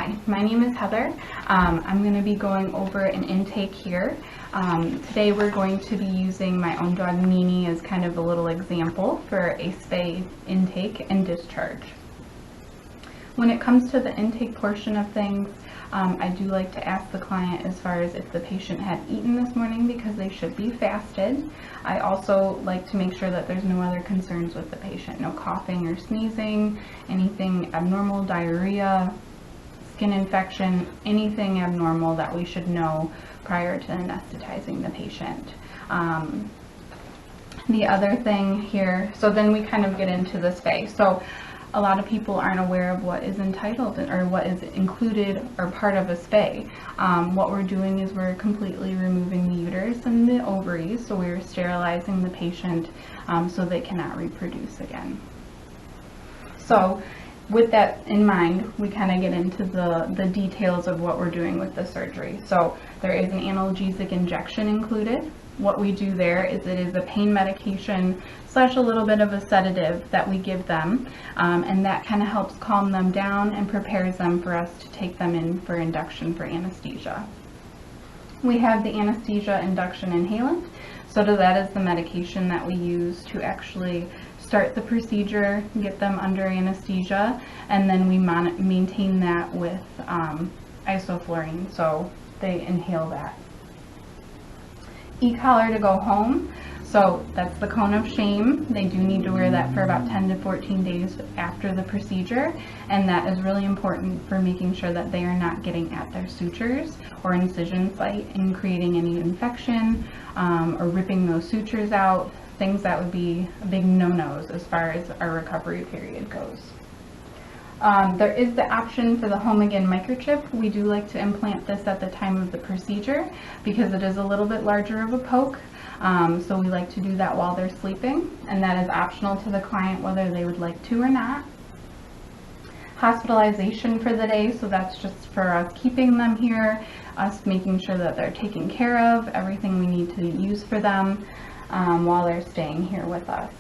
Hi, my name is Heather. I'm going to be going over an intake here. Today we're going to be using my own dog Nini as kind of a little example for a spay intake and discharge. When it comes to the intake portion of things, I do like to ask the client as far as if the patient had eaten this morning because they should be fasted. I also like to make sure that there's no other concerns with the patient, no coughing or sneezing, anything abnormal, diarrhea, skin infection, anything abnormal that we should know prior to anesthetizing the patient. The other thing here, so then we kind of get into the spay. So a lot of people aren't aware of what is entitled or what is included or part of a spay. What we're doing is we're completely removing the uterus and the ovaries, so we're sterilizing the patient so they cannot reproduce again. So with that in mind, we kind of get into the details of what we're doing with the surgery. So there is an analgesic injection included. What we do there is it is a pain medication / a little bit of a sedative that we give them, and that kind of helps calm them down and prepares them for us to take them in for induction for anesthesia. We have the anesthesia induction inhalant, so that is the medication that we use to actually start the procedure, get them under anesthesia, and then we maintain that with isoflurane, so they inhale that. E-collar to go home, so that's the cone of shame. They do need to wear that for about 10 to 14 days after the procedure, and that is really important for making sure that they are not getting at their sutures or incision site and creating any infection or ripping those sutures out, things that would be big no-nos as far as our recovery period goes. There is the option for the home again microchip. We do like to implant this at the time of the procedure because it is a little bit larger of a poke, so we like to do that while they're sleeping, and that is optional to the client whether they would like to or not. Hospitalization for the day, so that's just for us keeping them here, us making sure that they're taken care of, everything we need to use for them while they're staying here with us.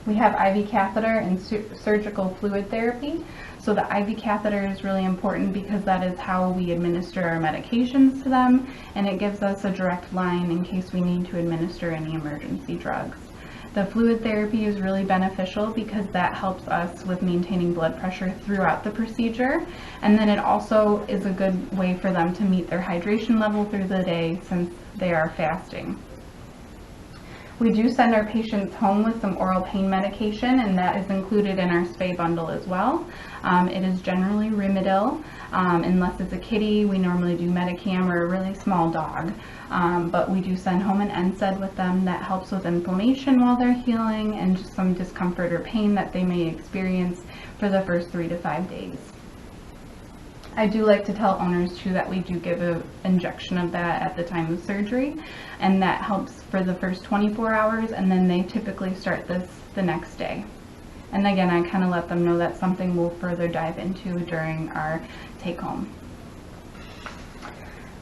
We have IV catheter and surgical fluid therapy. So the IV catheter is really important because that is how we administer our medications to them, and it gives us a direct line in case we need to administer any emergency drugs. The fluid therapy is really beneficial because that helps us with maintaining blood pressure throughout the procedure, and then it also is a good way for them to meet their hydration level through the day since they are fasting. We do send our patients home with some oral pain medication, and that is included in our spay bundle as well. It is generally Rimadyl. Unless it's a kitty, we normally do Medicam or a really small dog. But we do send home an NSAID with them that helps with inflammation while they're healing and just some discomfort or pain that they may experience for the first 3 to 5 days. I do like to tell owners too that we do give an injection of that at the time of surgery, and that helps for the first 24 hours, and then they typically start this the next day. And again, I kind of let them know that's something we'll further dive into during our take home.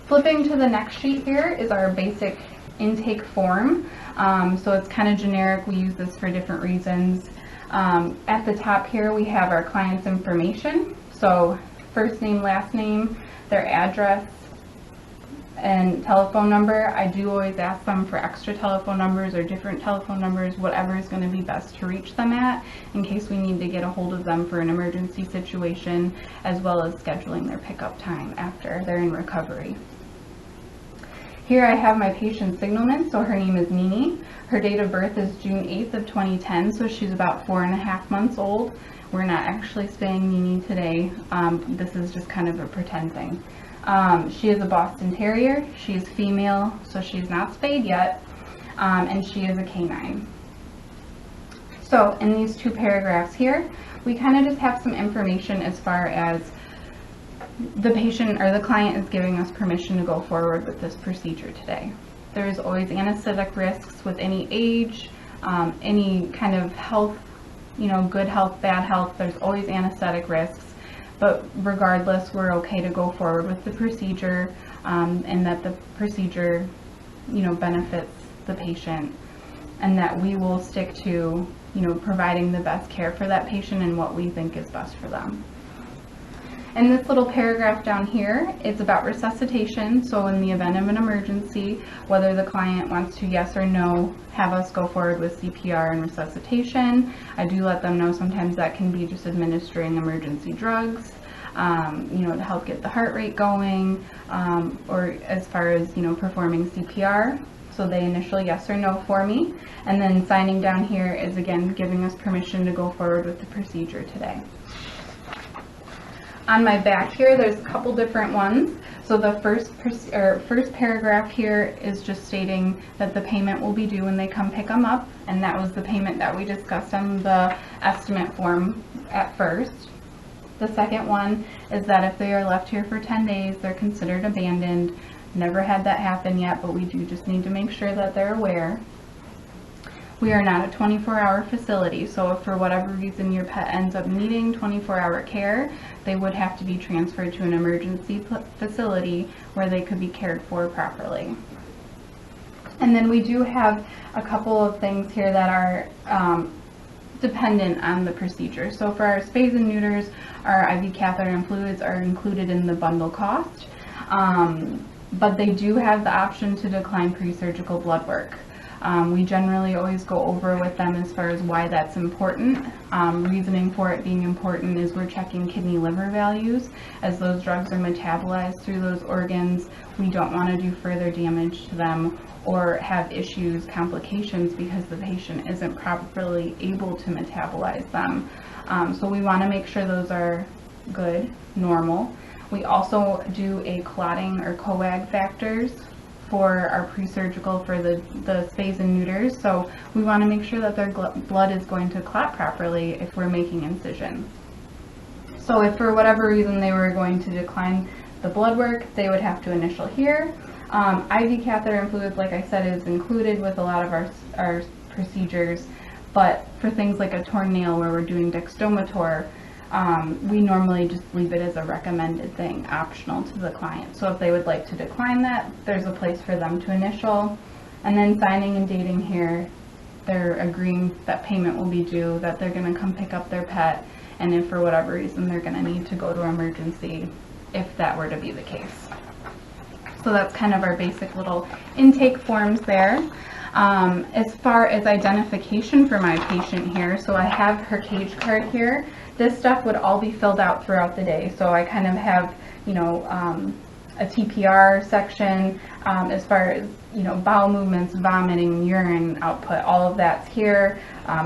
Flipping to the next sheet here is our basic intake form. So it's kind of generic. We use this for different reasons. At the top here we have our client's information. So first name, last name, their address, and telephone number. I do always ask them for extra telephone numbers or different telephone numbers, whatever is going to be best to reach them at in case we need to get a hold of them for an emergency situation, as well as scheduling their pickup time after they're in recovery. Here I have my patient's signalment, so her name is Nini. Her date of birth is June 8th of 2010, so she's about 4.5 months old. We're not actually spaying Nini today. This is just kind of a pretend thing. She is a Boston Terrier. She is female, so she's not spayed yet, and she is a canine. So in these two paragraphs here, we kind of just have some information as far as the patient or the client is giving us permission to go forward with this procedure today. There is always anesthetic risks with any age, any kind of health, good health, bad health. There's always anesthetic risks. But regardless, we're okay to go forward with the procedure, and that the procedure, benefits the patient, and that we will stick to, providing the best care for that patient and what we think is best for them. And this little paragraph down here, it's about resuscitation. So in the event of an emergency, whether the client wants to, yes or no, have us go forward with CPR and resuscitation. I do let them know sometimes that can be just administering emergency drugs, to help get the heart rate going, or as far as, performing CPR. So they initial yes or no for me. And then signing down here is, again, giving us permission to go forward with the procedure today. On my back here, there's a couple different ones. So the first paragraph here is just stating that the payment will be due when they come pick them up, and that was the payment that we discussed on the estimate form at first. The second one is that if they are left here for 10 days, they're considered abandoned. Never had that happen yet, but we do just need to make sure that they're aware. We are not a 24-hour facility, so if for whatever reason your pet ends up needing 24-hour care, they would have to be transferred to an emergency facility where they could be cared for properly. And then we do have a couple of things here that are dependent on the procedure. So for our spays and neuters, our IV catheter and fluids are included in the bundle cost, but they do have the option to decline pre-surgical blood work. We generally always go over with them as far as why that's important. Reasoning for it being important is we're checking kidney liver values. As those drugs are metabolized through those organs, we don't want to do further damage to them or have issues, complications, because the patient isn't properly able to metabolize them. So we want to make sure those are good, normal. We also do a clotting or coag factors for our pre-surgical for the spays and neuters. So we want to make sure that their blood is going to clot properly if we're making incisions. So if for whatever reason they were going to decline the blood work, they would have to initial here. IV catheter and fluids, like I said, is included with a lot of our procedures, but for things like a torn nail where we're doing dextomator, we normally just leave it as a recommended thing, optional to the client. So if they would like to decline that, there's a place for them to initial. And then signing and dating here, they're agreeing that payment will be due, that they're going to come pick up their pet, and if for whatever reason they're going to need to go to emergency, if that were to be the case. So that's kind of our basic little intake forms there. As far as identification for my patient here, so I have her cage card here. This stuff would all be filled out throughout the day. So I kind of have, a TPR section as far as, bowel movements, vomiting, urine output, all of that's here.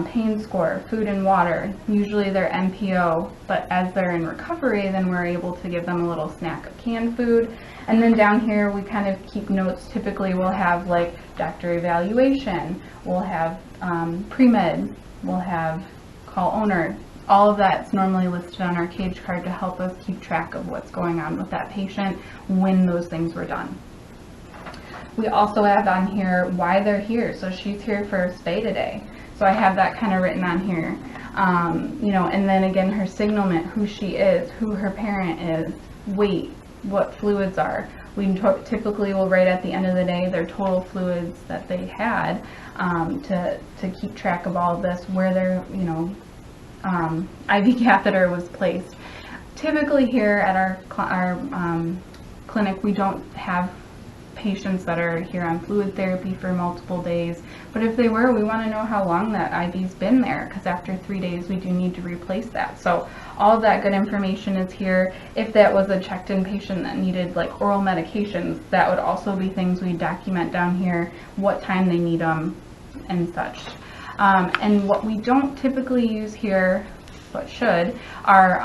Pain score, food and water. Usually they're NPO, but as they're in recovery, then we're able to give them a little snack of canned food. And then down here, we kind of keep notes. Typically we'll have like doctor evaluation, we'll have pre-med, we'll have call owner. All of that's normally listed on our cage card to help us keep track of what's going on with that patient when those things were done. We also have on here why they're here. So she's here for a spay today. So I have that kind of written on here. And then again, her signalment, who she is, who her parent is, weight, what fluids are. We typically will write at the end of the day their total fluids that they had to keep track of all of this, where their, IV catheter was placed. Typically here at our clinic, we don't have patients that are here on fluid therapy for multiple days, but if they were, we want to know how long that IV's been there, because after 3 days we do need to replace that. So all of that good information is here. If that was a checked-in patient that needed like oral medications, that would also be things we document down here, what time they need them and such. And what we don't typically use here, but should, are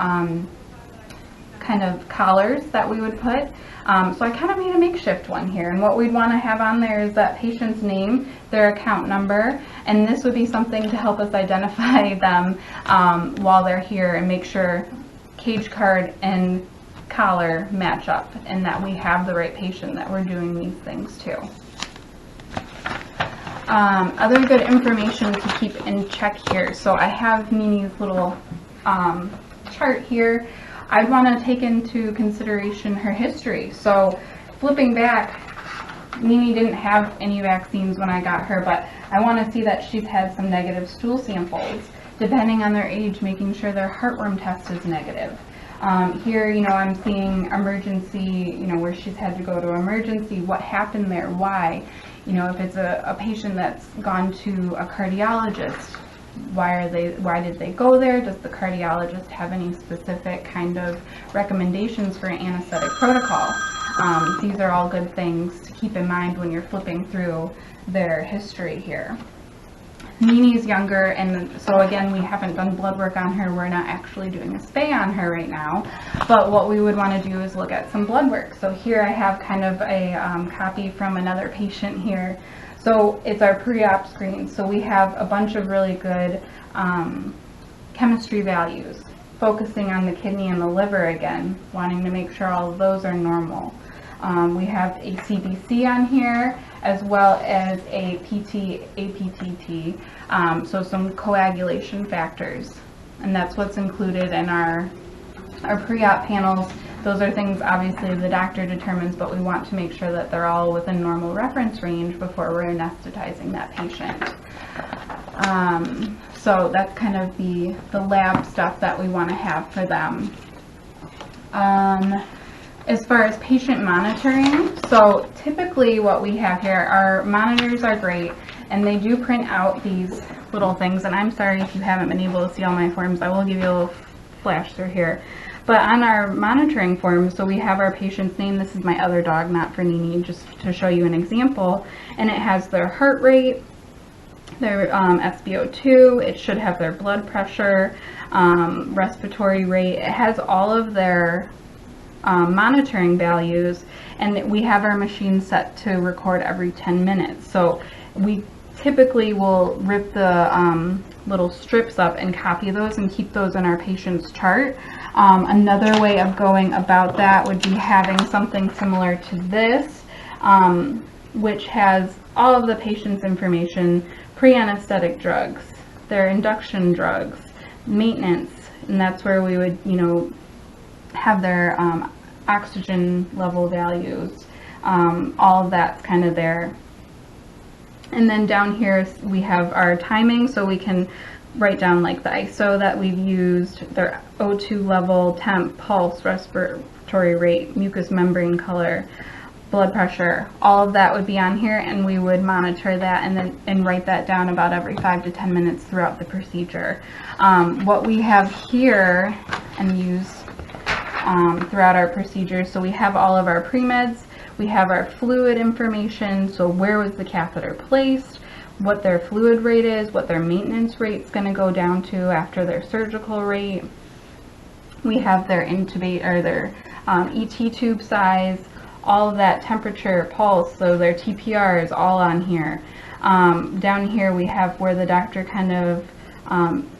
kind of collars that we would put. So I kind of made a makeshift one here, and what we'd want to have on there is that patient's name, their account number, and this would be something to help us identify them while they're here and make sure cage card and collar match up and that we have the right patient that we're doing these things to. Other good information to keep in check here. So I have Nini's little chart here. I'd want to take into consideration her history. So flipping back, Nini didn't have any vaccines when I got her, but I want to see that she's had some negative stool samples. Depending on their age, making sure their heartworm test is negative. Here, I'm seeing emergency, where she's had to go to emergency, what happened there, why. If it's a patient that's gone to a cardiologist, why did they go there? Does the cardiologist have any specific kind of recommendations for an anesthetic protocol? These are all good things to keep in mind when you're flipping through their history here. Nini's younger, and so again, we haven't done blood work on her. We're not actually doing a spay on her right now, but what we would want to do is look at some blood work. So here I have kind of a copy from another patient here. So it's our pre-op screen. So we have a bunch of really good chemistry values, focusing on the kidney and the liver again, wanting to make sure all of those are normal. We have a CBC on here, as well as a APTT, so some coagulation factors. And that's what's included in our pre-op panels. Those are things obviously the doctor determines, but we want to make sure that they're all within normal reference range before we're anesthetizing that patient. So that's kind of the lab stuff that we want to have for them. As far as patient monitoring, so typically what we have here, our monitors are great, and they do print out these little things, and I'm sorry if you haven't been able to see all my forms. I will give you a little flash through here. But on our monitoring form, so we have our patient's name. This is my other dog, not for Nini, just to show you an example, and it has their heart rate, their SpO2, it should have their blood pressure, respiratory rate. It has all of their monitoring values, and we have our machine set to record every 10 minutes. So we typically will rip the little strips up and copy those and keep those in our patient's chart. Another way of going about that would be having something similar to this, which has all of the patient's information, pre-anesthetic drugs, their induction drugs, maintenance, and that's where we would, have their oxygen level values. All of that's kind of there. And then down here we have our timing, so we can write down like the ISO that we've used, their O2 level, temp, pulse, respiratory rate, mucous membrane color, blood pressure. All of that would be on here, and we would monitor that and write that down about every 5 to 10 minutes throughout the procedure. What we have here and use throughout our procedures, so we have all of our pre-meds, we have our fluid information, so where was the catheter placed, what their fluid rate is, what their maintenance rate is going to go down to after their surgical rate. We have their intubate or their ET tube size, all of that, temperature, pulse, so their TPR is all on here. Down here we have where the doctor kind of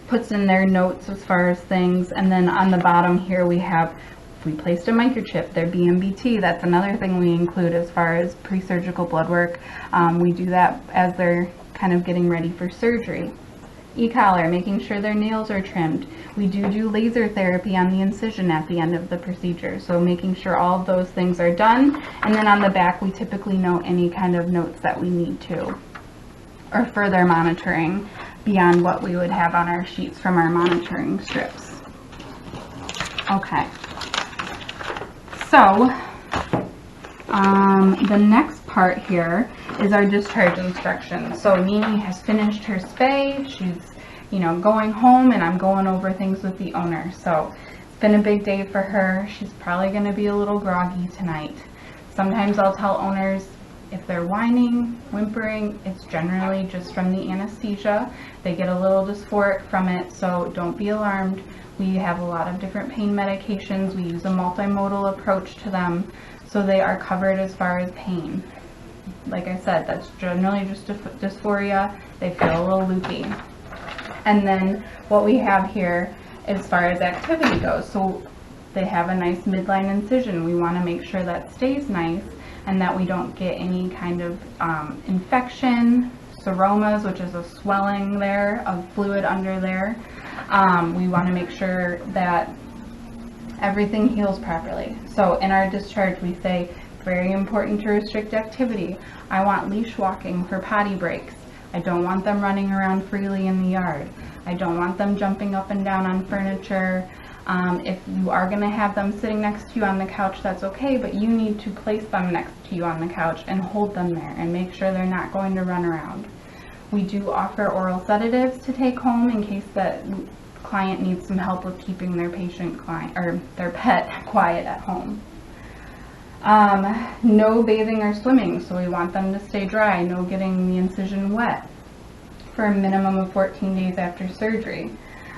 puts in their notes as far as things, and then on the bottom here we have, if we placed a microchip, their BMBT, that's another thing we include as far as pre-surgical blood work. We do that as they're kind of getting ready for surgery. E-collar, making sure their nails are trimmed. We do laser therapy on the incision at the end of the procedure, so making sure all of those things are done. And then on the back we typically note any kind of notes that we need to, or further monitoring beyond what we would have on our sheets from our monitoring strips. Okay, so the next part here is our discharge instructions. So Nini has finished her spay, she's going home, and I'm going over things with the owner. So it's been a big day for her. She's probably going to be a little groggy tonight. Sometimes I'll tell owners if they're whining, whimpering, it's generally just from the anesthesia. They get a little dysphoric from it, so don't be alarmed. We have a lot of different pain medications. We use a multimodal approach to them, so they are covered as far as pain. Like I said, that's generally just dysphoria. They feel a little loopy. And then what we have here as far as activity goes, so they have a nice midline incision. We want to make sure that stays nice and that we don't get any kind of infection, seromas, which is a swelling there of fluid under there. We want to make sure that everything heals properly. So in our discharge we say, very important to restrict activity. I want leash walking for potty breaks. I don't want them running around freely in the yard. I don't want them jumping up and down on furniture. If you are going to have them sitting next to you on the couch, that's okay, but you need to place them next to you on the couch and hold them there and make sure they're not going to run around. We do offer oral sedatives to take home in case that client needs some help with keeping their their pet quiet at home. No bathing or swimming, so we want them to stay dry. No getting the incision wet for a minimum of 14 days after surgery.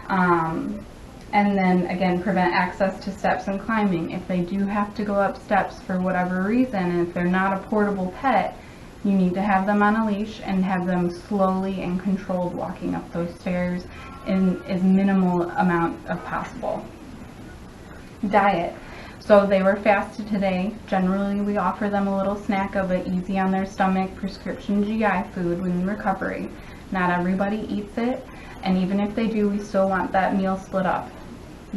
And then again, prevent access to steps and climbing. If they do have to go up steps for whatever reason, and if they're not a portable pet, you need to have them on a leash and have them slowly and controlled walking up those stairs in as minimal amount as possible. Diet. So they were fasted today. Generally, we offer them a little snack of an easy on their stomach prescription GI food when recovery. Not everybody eats it, and even if they do, we still want that meal split up.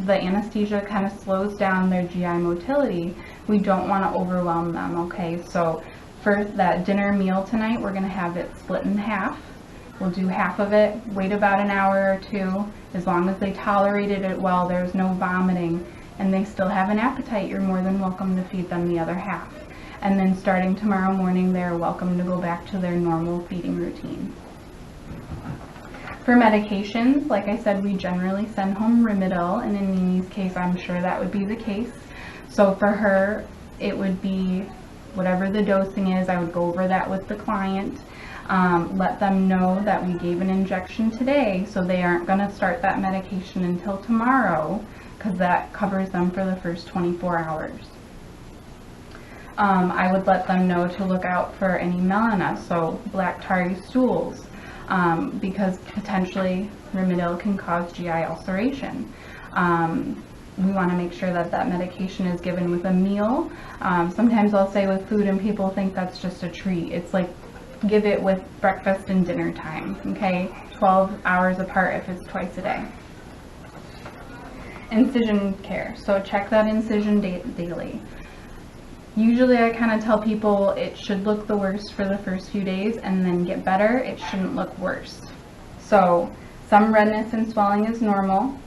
The anesthesia kind of slows down their GI motility. We don't want to overwhelm them, okay? So for that dinner meal tonight, we're going to have it split in half. We'll do half of it, wait about an hour or two. As long as they tolerated it well, there's no vomiting, and they still have an appetite, you're more than welcome to feed them the other half. And then starting tomorrow morning, they're welcome to go back to their normal feeding routine. For medications, like I said, we generally send home Rimadyl, and in Mimi's case, I'm sure that would be the case. So for her, it would be whatever the dosing is. I would go over that with the client, let them know that we gave an injection today, so they aren't going to start that medication until tomorrow, because that covers them for the first 24 hours. I would let them know to look out for any melena, so black tarry stools, because potentially Rimadyl can cause GI ulceration. We want to make sure that that medication is given with a meal. Sometimes I'll say with food and people think that's just a treat. It's like, give it with breakfast and dinner time, okay? 12 hours apart if it's twice a day. Incision care. So check that incision daily. Usually I kind of tell people it should look the worst for the first few days and then get better. It shouldn't look worse. So some redness and swelling is normal.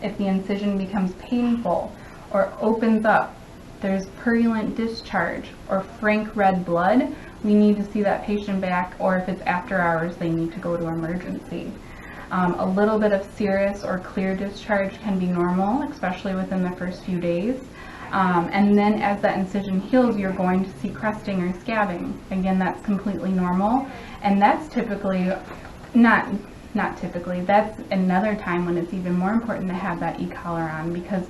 If the incision becomes painful or opens up, there's purulent discharge or frank red blood, we need to see that patient back, or if it's after hours, they need to go to emergency. A little bit of serous or clear discharge can be normal, especially within the first few days. And then as that incision heals, you're going to see crusting or scabbing. Again, that's completely normal, and that's typically, not typically, that's another time when it's even more important to have that e-collar on, because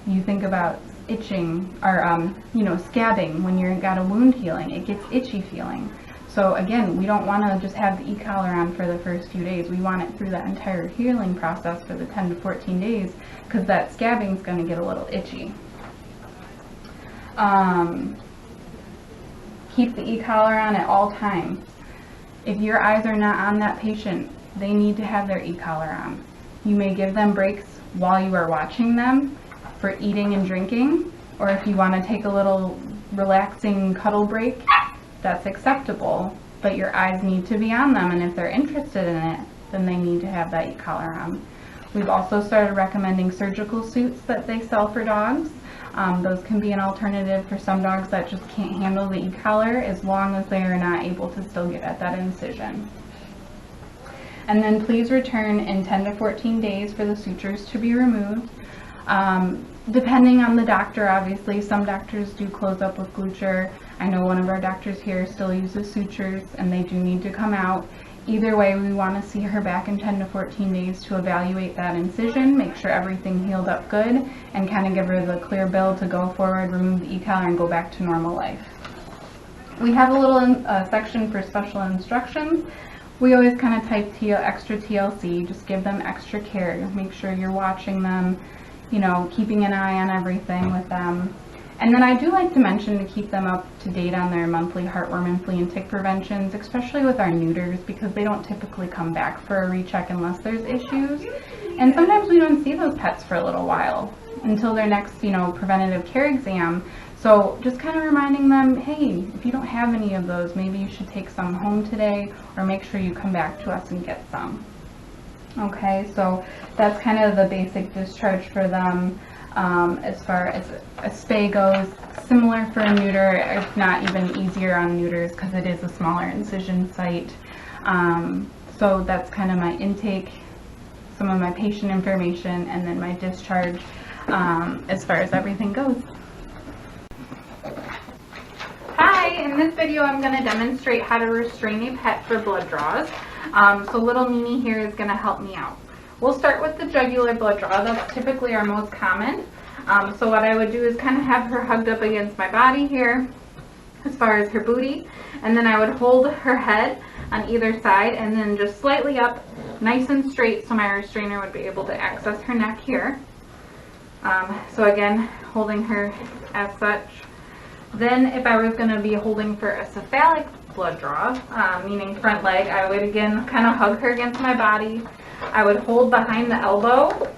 you think about itching or scabbing when you've got a wound healing, it gets itchy feeling. So again, we don't want to just have the e-collar on for the first few days. We want it through that entire healing process for the 10 to 14 days, because that scabbing is going to get a little itchy. Keep the e-collar on at all times. If your eyes are not on that patient, they need to have their e-collar on. You may give them breaks while you are watching them for eating and drinking, or if you want to take a little relaxing cuddle break, that's acceptable, but your eyes need to be on them, and if they're interested in it, then they need to have that e-collar on. We've also started recommending surgical suits that they sell for dogs. Those can be an alternative for some dogs that just can't handle the e-collar, as long as they are not able to still get at that incision. And then please return in 10 to 14 days for the sutures to be removed. Depending on the doctor, obviously, some doctors do close up with gluture. I know one of our doctors here still uses sutures, and they do need to come out. Either way, we want to see her back in 10 to 14 days to evaluate that incision, make sure everything healed up good, and kind of give her the clear bill to go forward, remove the e-collar, and go back to normal life. We have a little section for special instructions. We always kind of type extra TLC, just give them extra care, make sure you're watching them, keeping an eye on everything with them. And then I do like to mention to keep them up to date on their monthly heartworm and flea and tick preventions, especially with our neuters, because they don't typically come back for a recheck unless there's issues. And sometimes we don't see those pets for a little while until their next, preventative care exam. So just kind of reminding them, hey, if you don't have any of those, maybe you should take some home today, or make sure you come back to us and get some. Okay, so that's kind of the basic discharge for them. As far as a spay goes, similar for a neuter, if not even easier on neuters because it is a smaller incision site. So that's kind of my intake, some of my patient information, and then my discharge as far as everything goes. Hi, in this video I'm going to demonstrate how to restrain a pet for blood draws. So little Nini here is going to help me out. We'll start with the jugular blood draw. That's typically our most common. So what I would do is kind of have her hugged up against my body here as far as her booty, and then I would hold her head on either side and then just slightly up, nice and straight, so my restrainer would be able to access her neck here. So again, holding her as such. Then if I was going to be holding for a cephalic blood draw, meaning front leg, I would again kind of hug her against my body. I would hold behind the elbow,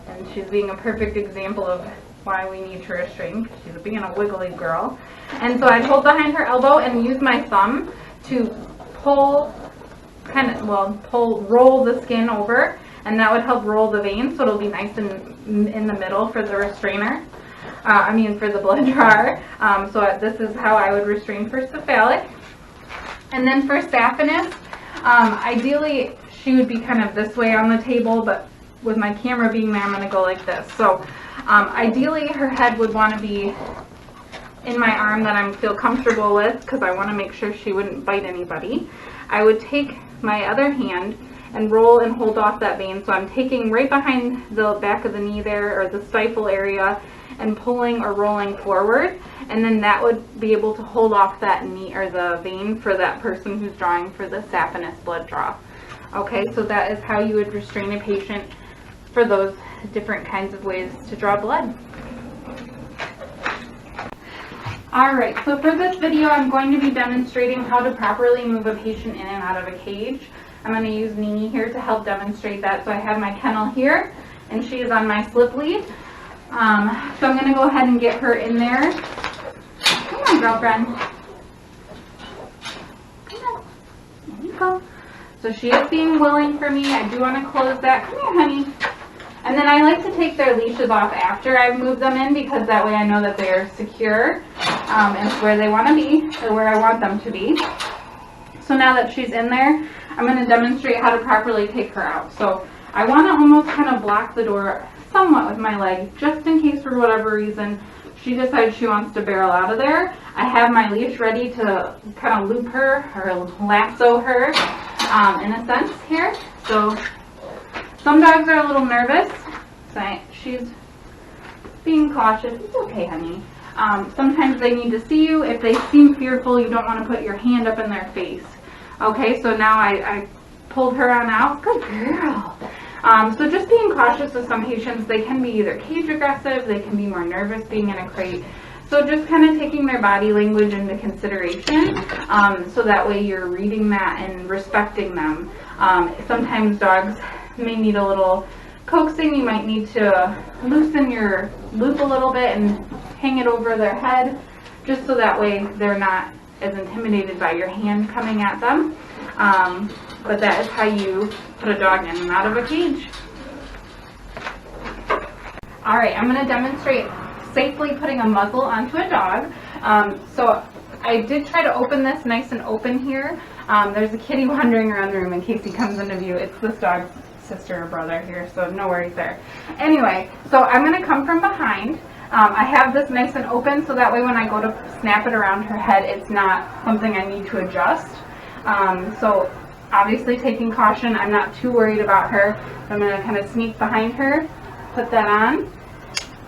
and she's being a perfect example of why we need to restrain, because she's being a wiggly girl. And so I'd hold behind her elbow and use my thumb to pull, roll the skin over, and that would help roll the vein, so it'll be nice and in the middle for the restrainer. For the blood drawer. So this is how I would restrain for cephalic. And then for saphenous, ideally she would be kind of this way on the table, but with my camera being there, I'm going to go like this. So ideally her head would want to be in my arm that I feel comfortable with, because I want to make sure she wouldn't bite anybody. I would take my other hand and roll and hold off that vein. So I'm taking right behind the back of the knee there, or the stifle area, and pulling or rolling forward, and then that would be able to hold off that knee or the vein for that person who's drawing for the saphenous blood draw. Okay, so that is how you would restrain a patient for those different kinds of ways to draw blood. Alright, so for this video I'm going to be demonstrating how to properly move a patient in and out of a cage. I'm going to use Nini here to help demonstrate that. So I have my kennel here, and she is on my slip lead. So I'm going to go ahead and get her in there. Come on, girlfriend. Come on. There you go. So she is being willing for me. I do want to close that. Come here, honey. And then I like to take their leashes off after I've moved them in, because that way I know that they are secure and where they want to be, or where I want them to be. So now that she's in there, I'm going to demonstrate how to properly take her out. So I want to almost kind of block the door somewhat with my leg, just in case for whatever reason she decides she wants to barrel out of there. I have my leash ready to kind of loop her or lasso her in a sense here. So some dogs are a little nervous, so she's being cautious. It's okay, honey. Sometimes they need to see you. If they seem fearful, you don't want to put your hand up in their face. Okay, so now I pulled her on out. Good girl. So just being cautious with some patients. They can be either cage aggressive, they can be more nervous being in a crate. So just kind of taking their body language into consideration, so that way you're reading that and respecting them. Sometimes dogs may need a little coaxing. You might need to loosen your loop a little bit and hang it over their head, just so that way they're not as intimidated by your hand coming at them. But that is how you put a dog in and out of a cage. Alright, I'm going to demonstrate safely putting a muzzle onto a dog. So I did try to open this nice and open here. There's a kitty wandering around the room in case he comes into view. It's this dog's sister or brother here, so no worries there. Anyway, so I'm going to come from behind. I have this nice and open, so that way when I go to snap it around her head, it's not something I need to adjust. So obviously taking caution, I'm not too worried about her. So I'm going to kind of sneak behind her, put that on,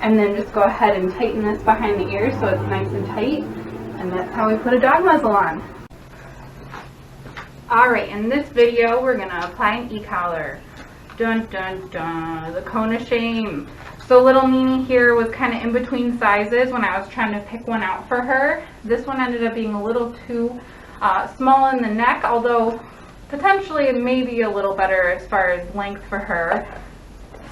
and then just go ahead and tighten this behind the ear so it's nice and tight. And that's how we put a dog muzzle on. Alright, in this video we're going to apply an e-collar. Dun dun dun, the cone of shame. So little Nini here was kind of in between sizes when I was trying to pick one out for her. This one ended up being a little too small in the neck, although potentially it may be a little better as far as length for her.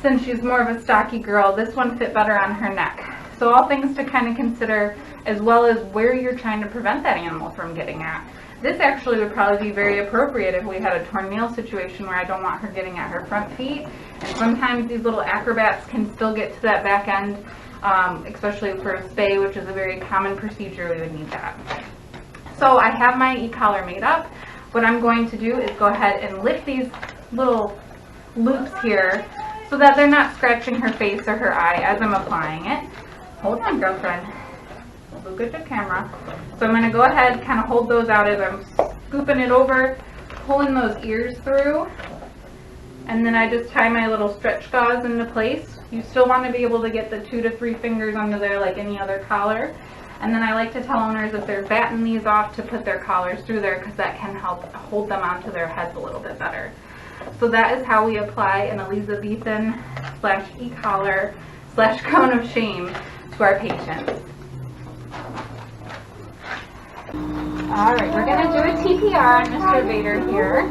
Since she's more of a stocky girl, this one fit better on her neck. So all things to kind of consider, as well as where you're trying to prevent that animal from getting at. This actually would probably be very appropriate if we had a torn nail situation where I don't want her getting at her front feet. And sometimes these little acrobats can still get to that back end, especially for a spay, which is a very common procedure. We would need that. So I have my e-collar made up. What I'm going to do is go ahead and lift these little loops here so that they're not scratching her face or her eye as I'm applying it. Hold on, girlfriend. Look at the camera. So I'm going to go ahead, kind of hold those out as I'm scooping it over, pulling those ears through, and then I just tie my little stretch gauze into place. You still want to be able to get the 2 to 3 fingers under there like any other collar. And then I like to tell owners if they're batting these off to put their collars through there, because that can help hold them onto their heads a little bit better. So that is how we apply an Elizabethan / e-collar / cone of shame to our patients. Alright, we're going to do a TPR on Mr. Vader here.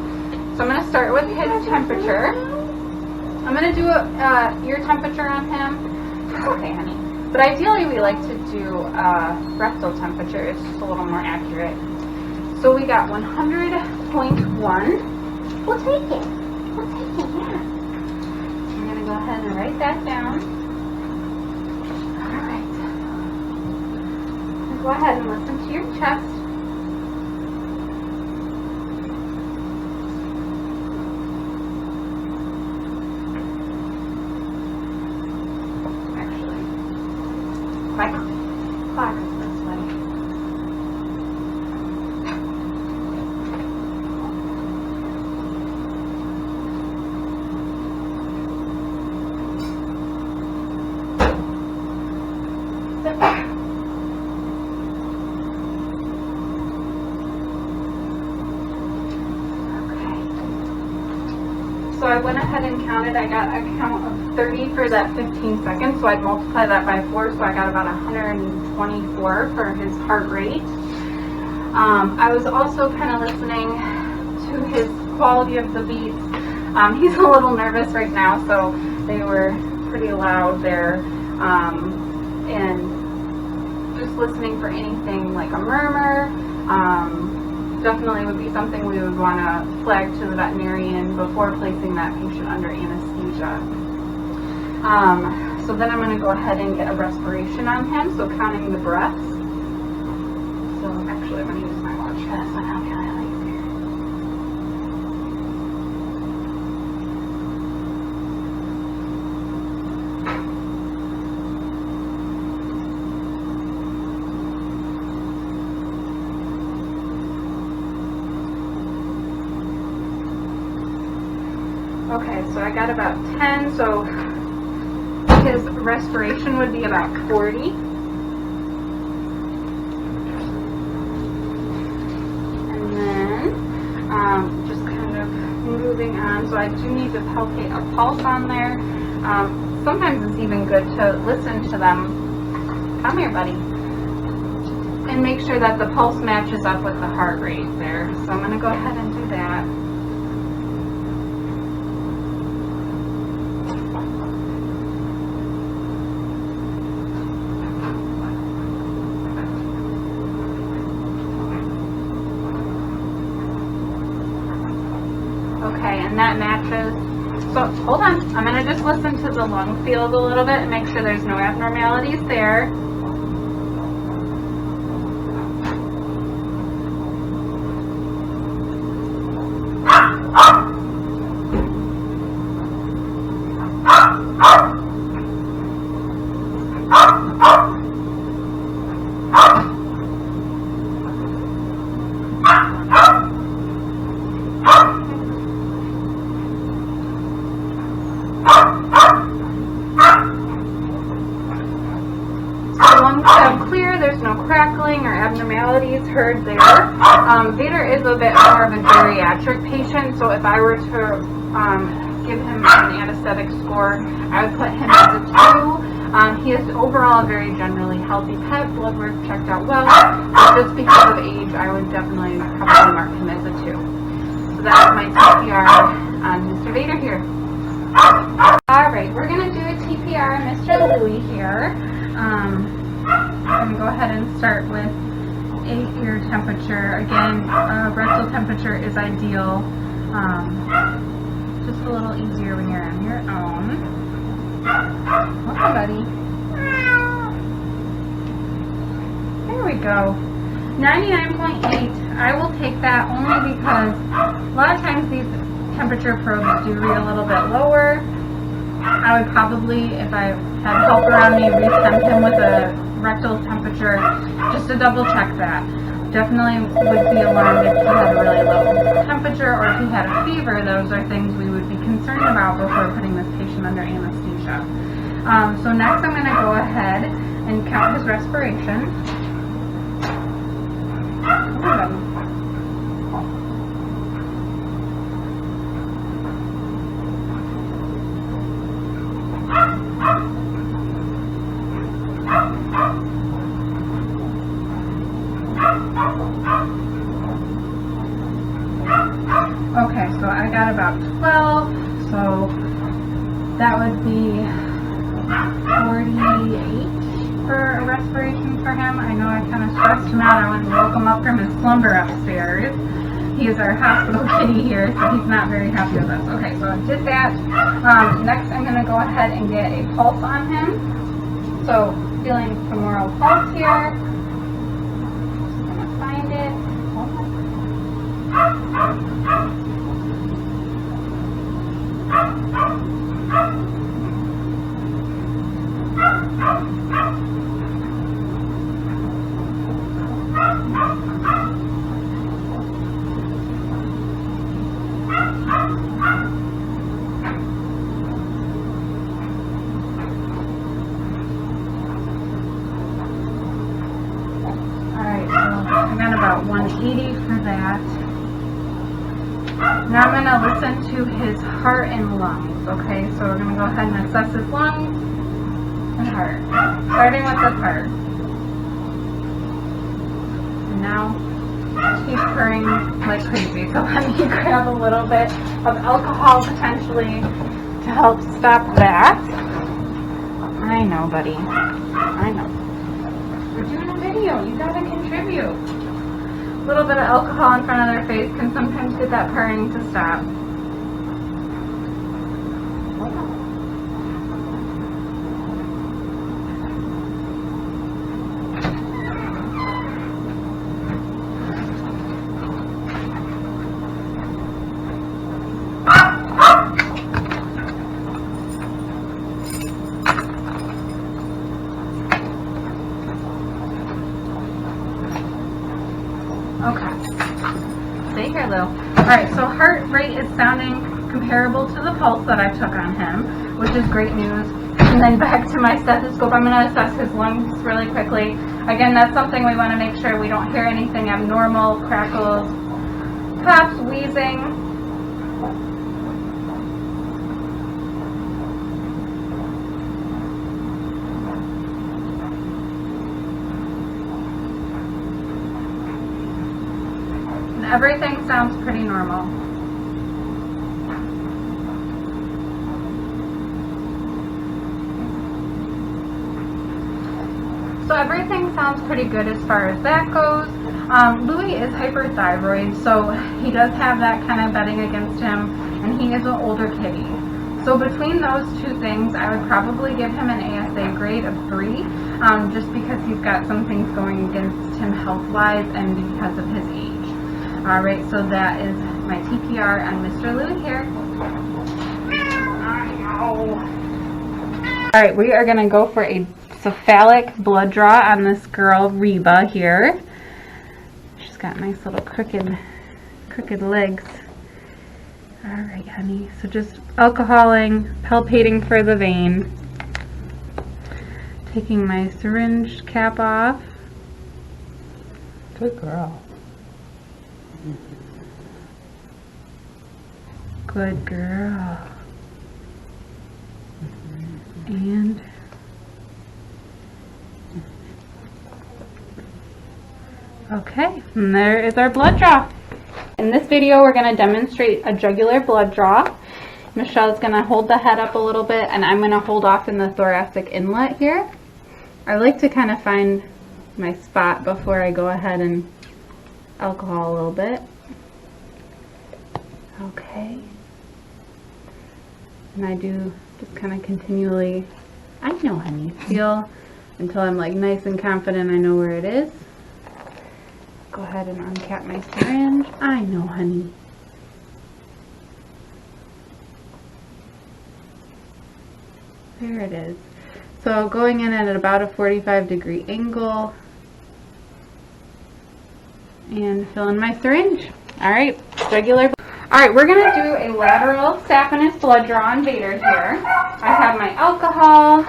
So I'm going to start with his temperature. I'm going to do a ear temperature on him. Okay, honey. But ideally we like to do rectal temperature. It's just a little more accurate. So we got 100.1. We'll take it. We'll take it, yeah. I'm going to go ahead and write that down. Alright. Go ahead and listen to your chest. Clock is this way. So I went ahead and counted. I got a count of 30 for that 15 seconds, so I'd multiply that by 4, so I got about 124 for his heart rate. I was also kind of listening to his quality of the beats. He's a little nervous right now, so they were pretty loud there. And just listening for anything like a murmur, definitely would be something we would want to flag to the veterinarian before placing that patient under anesthesia. So then I'm going to go ahead and get a respiration on him, so counting the breaths. So actually I'm going to use my watch fast on how can I like Okay, so I got about 10, so his respiration would be about 40. And then just kind of moving on, so I do need to palpate a pulse on there. Sometimes it's even good to listen to them. Come here, buddy. And make sure that the pulse matches up with the heart rate there. So I'm going to go ahead and do that. Okay, and that matches. So hold on, I'm going to just listen to the lung field a little bit and make sure there's no abnormalities there. There's no crackling or abnormalities heard there. Vader is a bit more of a geriatric patient, so if I were to give him an anesthetic score, I would put him as a 2. He is overall a very generally healthy pet. Blood work checked out well. Just because of age, I would definitely probably mark him as a 2. So that is my TPR on Mr. Vader here. Alright, we're going to do a TPR on Mr. Louie here. I'm going to go ahead and start with ear temperature. Again, rectal temperature is ideal. Just a little easier when you're on your own. Welcome, buddy. There we go. 99.8. I will take that only because a lot of times these temperature probes do read a little bit lower. I would probably, if I had help around me, resend him with a rectal temperature just to double check that. Definitely would be alarmed if he had a really low temperature or if he had a fever. Those are things we would be concerned about before putting this patient under anesthesia. So next I'm going to go ahead and count his respiration. Okay, so I got about 12, so that would be 48 for a respiration for him. I know I kind of stressed him out. I went and woke him up from his slumber upstairs. He is our hospital kitty here, so he's not very happy with us. Okay, so I did that. Next, I'm going to go ahead and get a pulse on him. So, feeling femoral pulse here. I'm going to find it. Alright, so I got about 180 for that. Now I'm going to listen to his heart and lungs, okay? So we're going to go ahead and assess his lungs and heart. Starting with his heart. And now he's purring like crazy, so let me grab a little bit of alcohol potentially to help stop that. I know, buddy. I know. We're doing a video. You gotta contribute. A little bit of alcohol in front of their face can sometimes get that purring to stop. Okay. Stay here, Lou. Alright, so heart rate is sounding comparable to the pulse that I took on him, which is great news. And then back to my stethoscope, I'm going to assess his lungs really quickly. Again, that's something we want to make sure we don't hear anything abnormal, crackles, coughs, wheezing. Everything sounds pretty normal. So everything sounds pretty good as far as that goes. Louis is hyperthyroid, so he does have that kind of betting against him, and he is an older kitty. So between those two things, I would probably give him an ASA grade of 3, just because he's got some things going against him health-wise and because of his age. Alright, so that is my TPR on Mr. Louis here. Alright, we are going to go for a cephalic blood draw on this girl, Reba, here. She's got nice little crooked legs. Alright, honey. So just alcoholing, palpating for the vein. Taking my syringe cap off. Good girl. Good girl. And okay, and there is our blood draw. In this video, we're going to demonstrate a jugular blood draw. Michelle's going to hold the head up a little bit, and I'm going to hold off in the thoracic inlet here. I like to kind of find my spot before I go ahead and alcohol a little bit. Okay. And I do just kind of continually, I know, honey, feel until I'm like nice and confident I know where it is. Go ahead and uncap my syringe. I know, honey. There it is. So going in at about a 45-degree angle and fill in my syringe. All right, jugular. All right, we're gonna do a lateral saphenous blood draw on Vader here. I have my alcohol.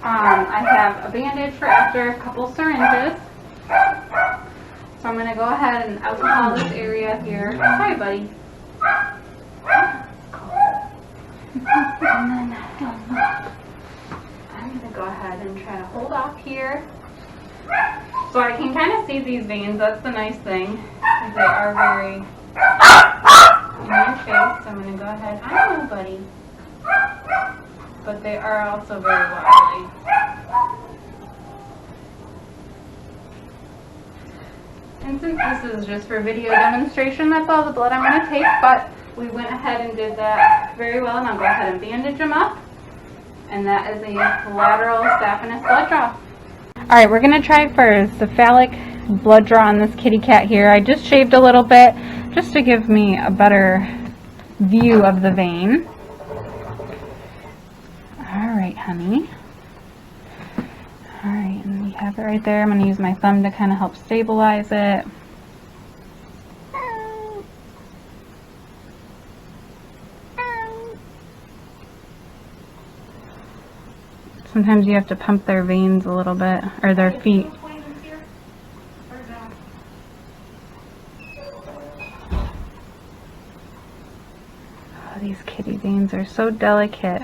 I have a bandage for after a couple syringes. So I'm gonna go ahead and alcohol this area here. Hi, buddy. And then I'm gonna go ahead and try to hold off here. So I can kind of see these veins. That's the nice thing. They are very in your face. So I'm gonna go ahead. I know, buddy. But they are also very wobbly. And since this is just for video demonstration, that's all the blood I'm going to take, but we went ahead and did that very well, and I'll go ahead and bandage them up. And that is a lateral saphenous blood draw. Alright, we're going to try first cephalic blood draw on this kitty cat here. I just shaved a little bit just to give me a better view of the vein. Alright, honey. Alright, and we have it right there. I'm going to use my thumb to kind of help stabilize it. Sometimes you have to pump their veins a little bit, or their feet. Oh, these kitty veins are so delicate.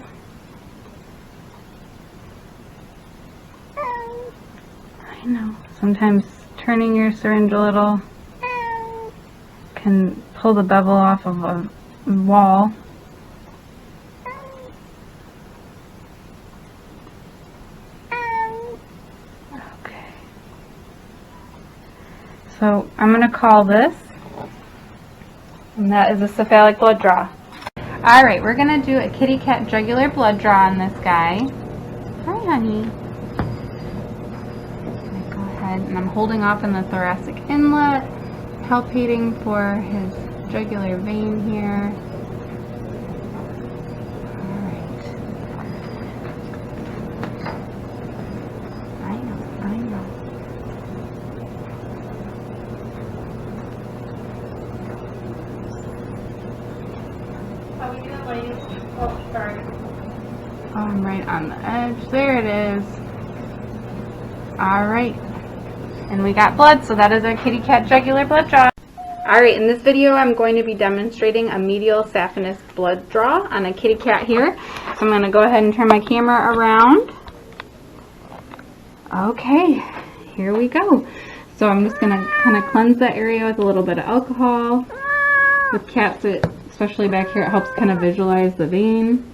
I know. Sometimes turning your syringe a little can pull the bevel off of a wall. Okay. So I'm going to call this, and that is a cephalic blood draw. Alright, we're going to do a kitty cat jugular blood draw on this guy. Hi, honey. And I'm holding off in the thoracic inlet, palpating for his jugular vein here. Alright. I know. How we doing, ladies? Oh, sorry. I'm right on the edge. There it is. Alright. And we got blood, so that is our kitty cat jugular blood draw. Alright, in this video I'm going to be demonstrating a medial saphenous blood draw on a kitty cat here. So I'm going to go ahead and turn my camera around. Okay, here we go. So I'm just going to kind of cleanse that area with a little bit of alcohol. With cats, especially back here, it helps kind of visualize the vein.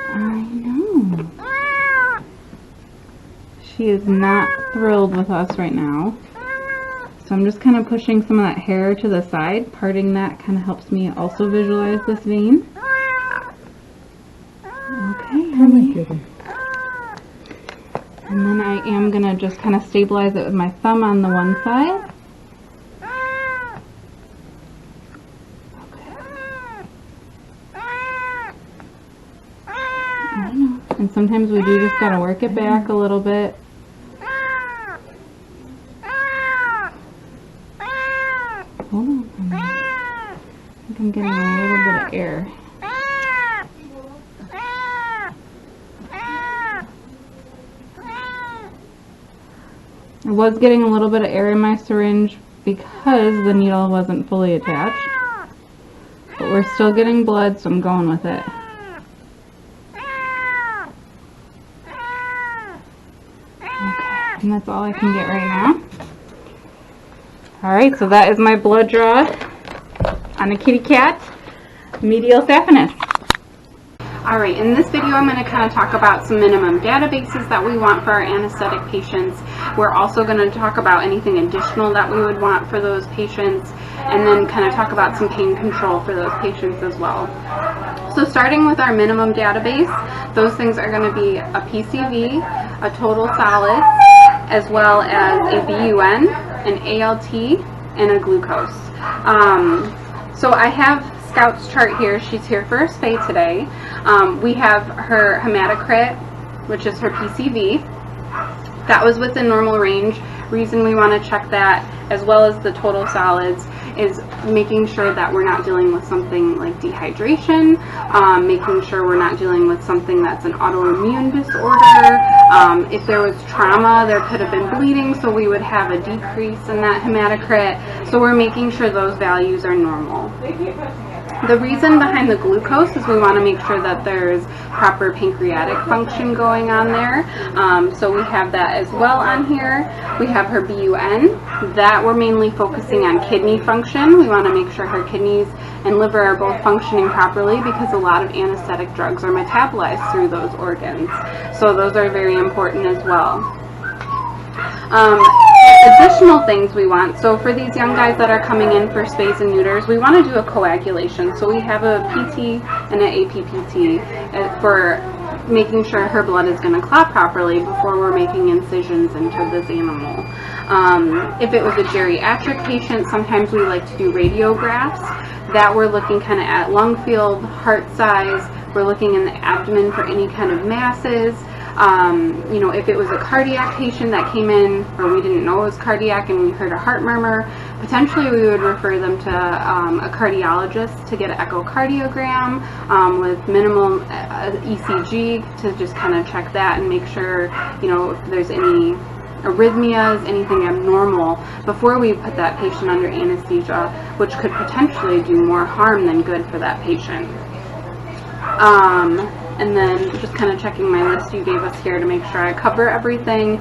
I know. She is not thrilled with us right now. So I'm just kind of pushing some of that hair to the side. Parting that kind of helps me also visualize this vein. Okay, honey. And then I am going to just kind of stabilize it with my thumb on the one side. Okay. And sometimes we do just got to work it back a little bit. Hold on. I think I'm getting a little bit of air. I was getting a little bit of air in my syringe because the needle wasn't fully attached. But we're still getting blood, so I'm going with it. Okay, and that's all I can get right now. Alright, so that is my blood draw on a kitty cat, medial saphenous. Alright, in this video I'm going to kind of talk about some minimum databases that we want for our anesthetic patients. We're also going to talk about anything additional that we would want for those patients, and then kind of talk about some pain control for those patients as well. So starting with our minimum database, those things are going to be a PCV, a total solid, as well as a BUN, an ALT, and a glucose. So I have Scout's chart here. She's here for a spay today. We have her hematocrit, which is her PCV. That was within normal range. Reason we want to check that, as well as the total solids, is making sure that we're not dealing with something like dehydration, making sure we're not dealing with something that's an autoimmune disorder. If there was trauma, there could have been bleeding, so we would have a decrease in that hematocrit. So we're making sure those values are normal. The reason behind the glucose is we want to make sure that there's proper pancreatic function going on there. So we have that as well on here. We have her BUN. That we're mainly focusing on kidney function. We want to make sure her kidneys and liver are both functioning properly, because a lot of anesthetic drugs are metabolized through those organs. So those are very important as well. Additional things we want, so for these young guys that are coming in for spays and neuters, we want to do a coagulation. So we have a PT and an APPT for making sure her blood is going to clot properly before we're making incisions into this animal. If it was a geriatric patient, sometimes we like to do radiographs. That we're looking kind of at lung field, heart size. We're looking in the abdomen for any kind of masses. You know, if it was a cardiac patient that came in, or we didn't know it was cardiac and we heard a heart murmur, potentially we would refer them to a cardiologist to get an echocardiogram with minimal ECG to just kind of check that and make sure, you know, if there's any arrhythmias, anything abnormal, before we put that patient under anesthesia, which could potentially do more harm than good for that patient. And then just kind of checking my list you gave us here to make sure I cover everything.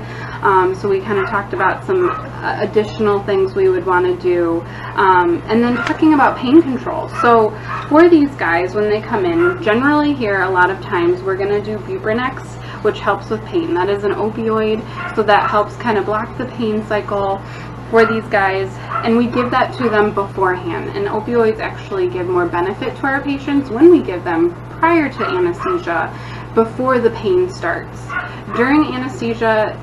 So we kind of talked about some additional things we would want to do. And then talking about pain control. So for these guys, when they come in, generally here a lot of times we're going to do Buprenex, which helps with pain. That is an opioid, so that helps kind of block the pain cycle for these guys, and we give that to them beforehand. And opioids actually give more benefit to our patients when we give them prior to anesthesia, before the pain starts. During anesthesia,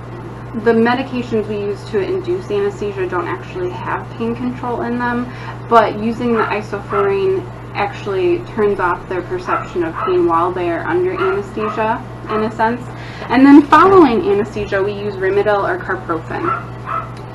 the medications we use to induce anesthesia don't actually have pain control in them, but using the isoflurane actually turns off their perception of pain while they are under anesthesia, in a sense. And then following anesthesia, we use Rimadyl or Carprofen.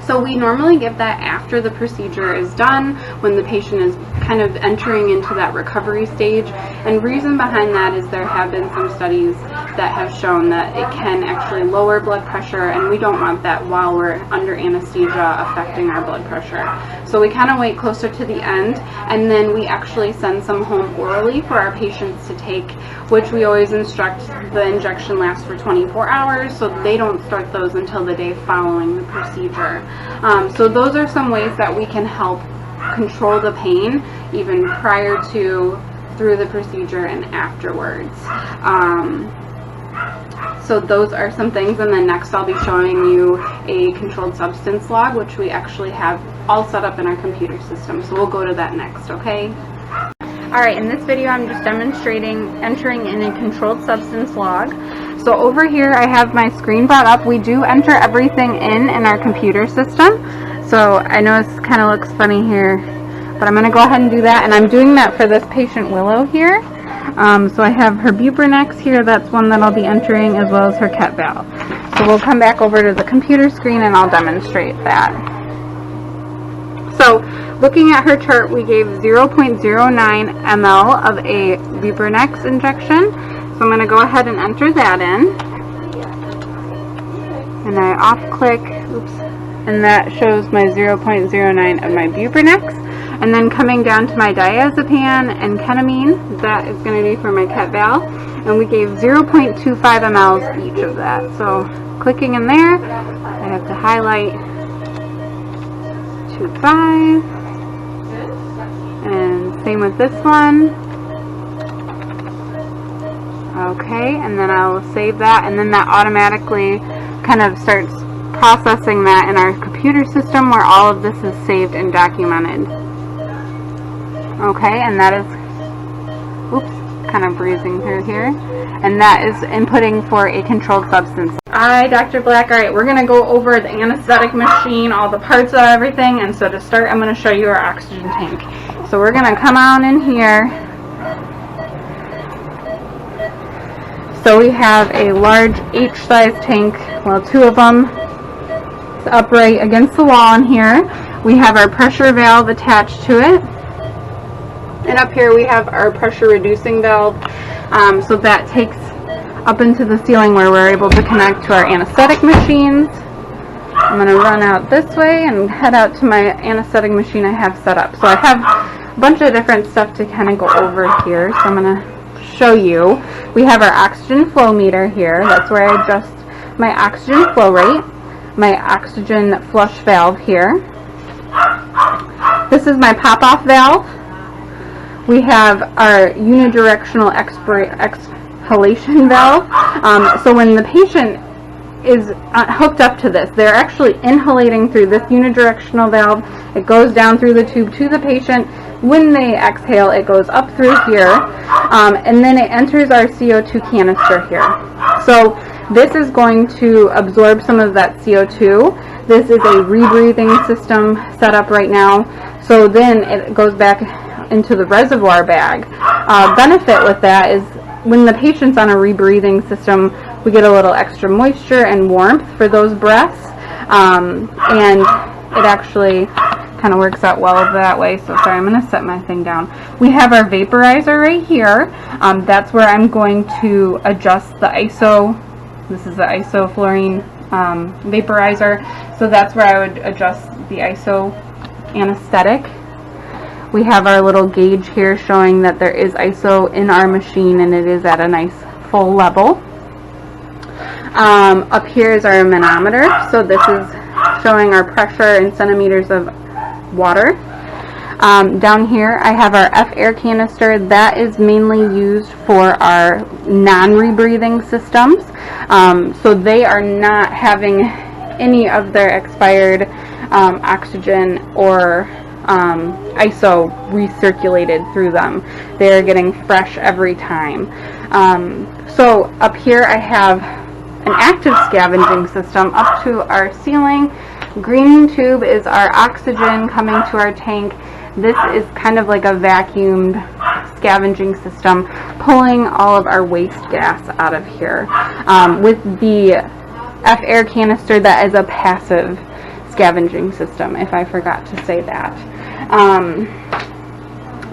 So we normally give that after the procedure is done, when the patient is kind of entering into that recovery stage. And reason behind that is there have been some studies that have shown that it can actually lower blood pressure, and we don't want that while we're under anesthesia affecting our blood pressure. So we kind of wait closer to the end, and then we actually send some home orally for our patients to take, which we always instruct the injection lasts for 24 hours, so they don't start those until the day following the procedure. So those are some ways that we can help control the pain even prior to, through the procedure, and afterwards. So those are some things, and then next I'll be showing you a controlled substance log, which we actually have all set up in our computer system. So we'll go to that next, okay? Alright, in this video I'm just demonstrating entering in a controlled substance log. So over here I have my screen brought up. We do enter everything in our computer system. So I know this kind of looks funny here, but I'm going to go ahead and do that. And I'm doing that for this patient Willow here. So I have her Buprenex here. That's one that I'll be entering, as well as her Ketval. So we'll come back over to the computer screen and I'll demonstrate that. So looking at her chart, we gave 0.09 ml of a Buprenex injection. So I'm going to go ahead and enter that in. And I off-click, oops, and that shows my 0.09 of my Buprenex. And then coming down to my diazepam and ketamine, that is going to be for my Ketval. And we gave 0.25 mLs each of that. So clicking in there, I have to highlight 2.5. And same with this one. Okay, and then I'll save that, and then that automatically kind of starts processing that in our computer system where all of this is saved and documented. Okay, and that is, oops, kind of breezing through here, and that is inputting for a controlled substance. Alright, Dr. Black, alright, we're going to go over the anesthetic machine, all the parts of everything, and so to start I'm going to show you our oxygen tank. So we're going to come on in here. So we have a large H-size tank, well, 2 of them. It's upright against the wall in here. We have our pressure valve attached to it. And up here we have our pressure reducing valve. So that takes up into the ceiling where we're able to connect to our anesthetic machines. I'm going to run out this way and head out to my anesthetic machine I have set up. So I have a bunch of different stuff to kind of go over here. So I'm going to show you. We have our oxygen flow meter here. That's where I adjust my oxygen flow rate, my oxygen flush valve here. This is my pop-off valve. We have our unidirectional exhalation valve. So when the patient is hooked up to this, they're actually inhalating through this unidirectional valve. It goes down through the tube to the patient. When they exhale, it goes up through here, and then it enters our CO2 canister here. So this is going to absorb some of that CO2. This is a rebreathing system set up right now. So then it goes back into the reservoir bag. Benefit with that is when the patient's on a rebreathing system, we get a little extra moisture and warmth for those breaths, and it actually kind of works out well that way. So sorry, I'm going to set my thing down. We have our vaporizer right here. That's where I'm going to adjust the ISO. This is the isoflurane vaporizer. So that's where I would adjust the ISO anesthetic. We have our little gauge here showing that there is ISO in our machine and it is at a nice full level. Up here is our manometer. So this is showing our pressure in centimeters of water. Down here I have our F-air canister. That is mainly used for our non-rebreathing systems. So they are not having any of their expired oxygen or ISO recirculated through them. They're getting fresh every time. So up here I have an active scavenging system up to our ceiling. Green tube is our oxygen coming to our tank. This is kind of like a vacuumed scavenging system, pulling all of our waste gas out of here. With the F-air canister, that is a passive scavenging system, if I forgot to say that.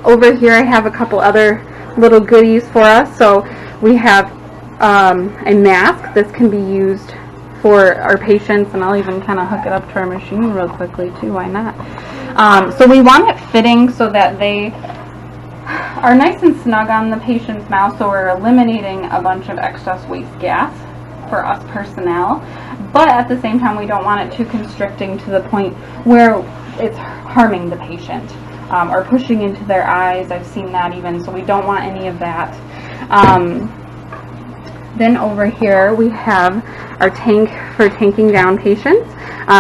Over here I have a couple other little goodies for us. So we have a mask. This can be used for our patients, and I'll even kind of hook it up to our machine real quickly too, why not? So we want it fitting so that they are nice and snug on the patient's mouth, so we're eliminating a bunch of excess waste gas for us personnel, but at the same time we don't want it too constricting to the point where it's harming the patient or pushing into their eyes. I've seen that even, so we don't want any of that. Then over here we have our tank for tanking down patients.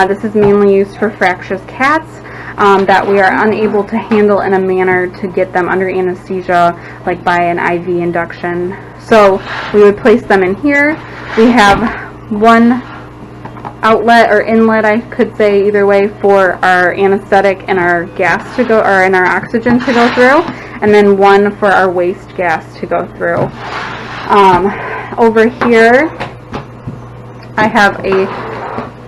This is mainly used for fractious cats that we are unable to handle in a manner to get them under anesthesia, like by an IV induction. So we would place them in here. We have one outlet or inlet, I could say either way, for our anesthetic and our gas to go, or and our oxygen to go through, and then one for our waste gas to go through. Over here I have a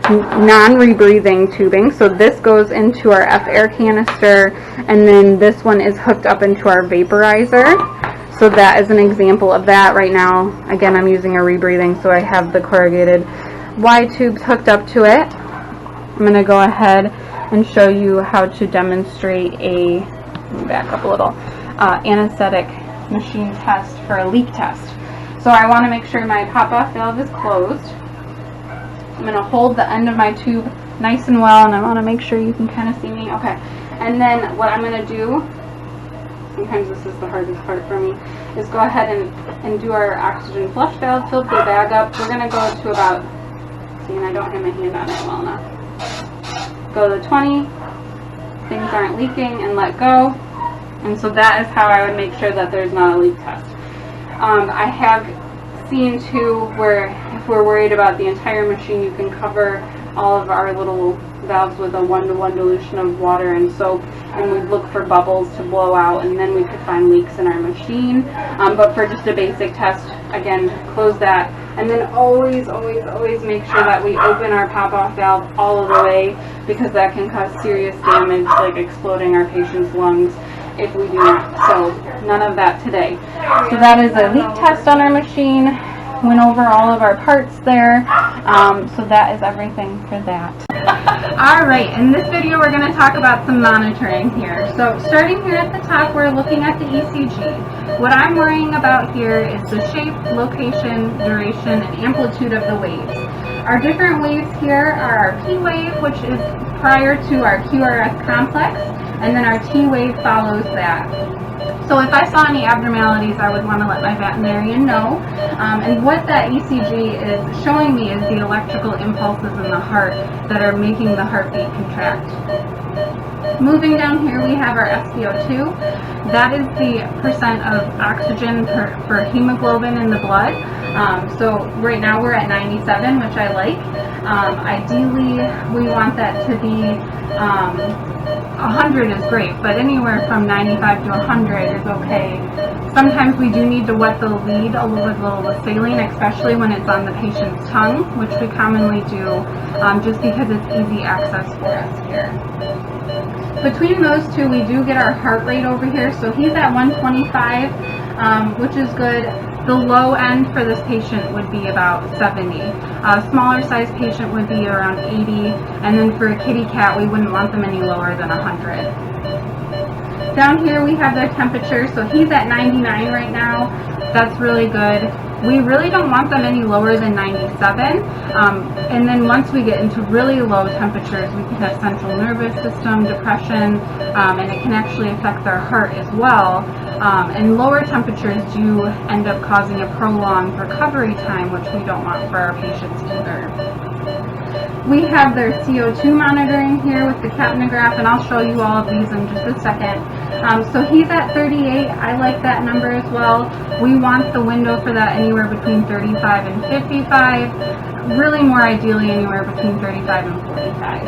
non-rebreathing tubing, so this goes into our F-air canister, and then this one is hooked up into our vaporizer. So that is an example of that. Right now, again, I'm using a rebreathing, so I have the corrugated Y tubes hooked up to it. I'm going to go ahead and show you how to demonstrate a, let me back up a little, anesthetic machine test for a leak test. So I want to make sure my pop-off valve is closed. I'm going to hold the end of my tube nice and well, and I want to make sure you can kind of see me. Okay. And then what I'm going to do sometimes this is the hardest part for me, is go ahead and do our oxygen flush valve, fill the bag up. We're going to go to about, see, and I don't have my hand on it well enough. Go to 20, things aren't leaking, and let go. And so that is how I would make sure that there's not a leak test. I have seen too where if we're worried about the entire machine, you can cover all of our little valves with a 1-to-1 dilution of water and soap, and we'd look for bubbles to blow out, and then we could find leaks in our machine. But for just a basic test, again, close that, and then always, always, always make sure that we open our pop-off valve all of the way, because that can cause serious damage, like exploding our patient's lungs if we do not. So none of that today. So that is a leak test on our machine. Went over all of our parts there. So that is everything for that. Alright, in this video we're going to talk about some monitoring here. So starting here at the top, we're looking at the ECG. What I'm worrying about here is the shape, location, duration, and amplitude of the waves. Our different waves here are our P wave, which is prior to our QRS complex, and then our T wave follows that. So if I saw any abnormalities, I would want to let my veterinarian know. And what that ECG is showing me is the electrical impulses in the heart that are making the heartbeat contract. Moving down here, we have our SpO2. That is the percent of oxygen per hemoglobin in the blood. So right now we're at 97, which I like. Ideally, we want that to be 100 is great, but anywhere from 95 to 100 is okay. Sometimes we do need to wet the lead a little with saline, especially when it's on the patient's tongue, which we commonly do, just because it's easy access for us here. Between those two, we do get our heart rate over here. So he's at 125, which is good. The low end for this patient would be about 70. A smaller size patient would be around 80, and then for a kitty cat, we wouldn't want them any lower than 100. Down here we have their temperature, so he's at 99 right now. That's really good. We really don't want them any lower than 97, and then once we get into really low temperatures, we can have central nervous system, depression, and it can actually affect their heart as well. And lower temperatures do end up causing a prolonged recovery time, which we don't want for our patients either. We have their CO2 monitoring here with the capnograph, and I'll show you all of these in just a second. So he's at 38. I like that number as well. We want the window for that anywhere between 35 and 55. Really more ideally anywhere between 35 and 45.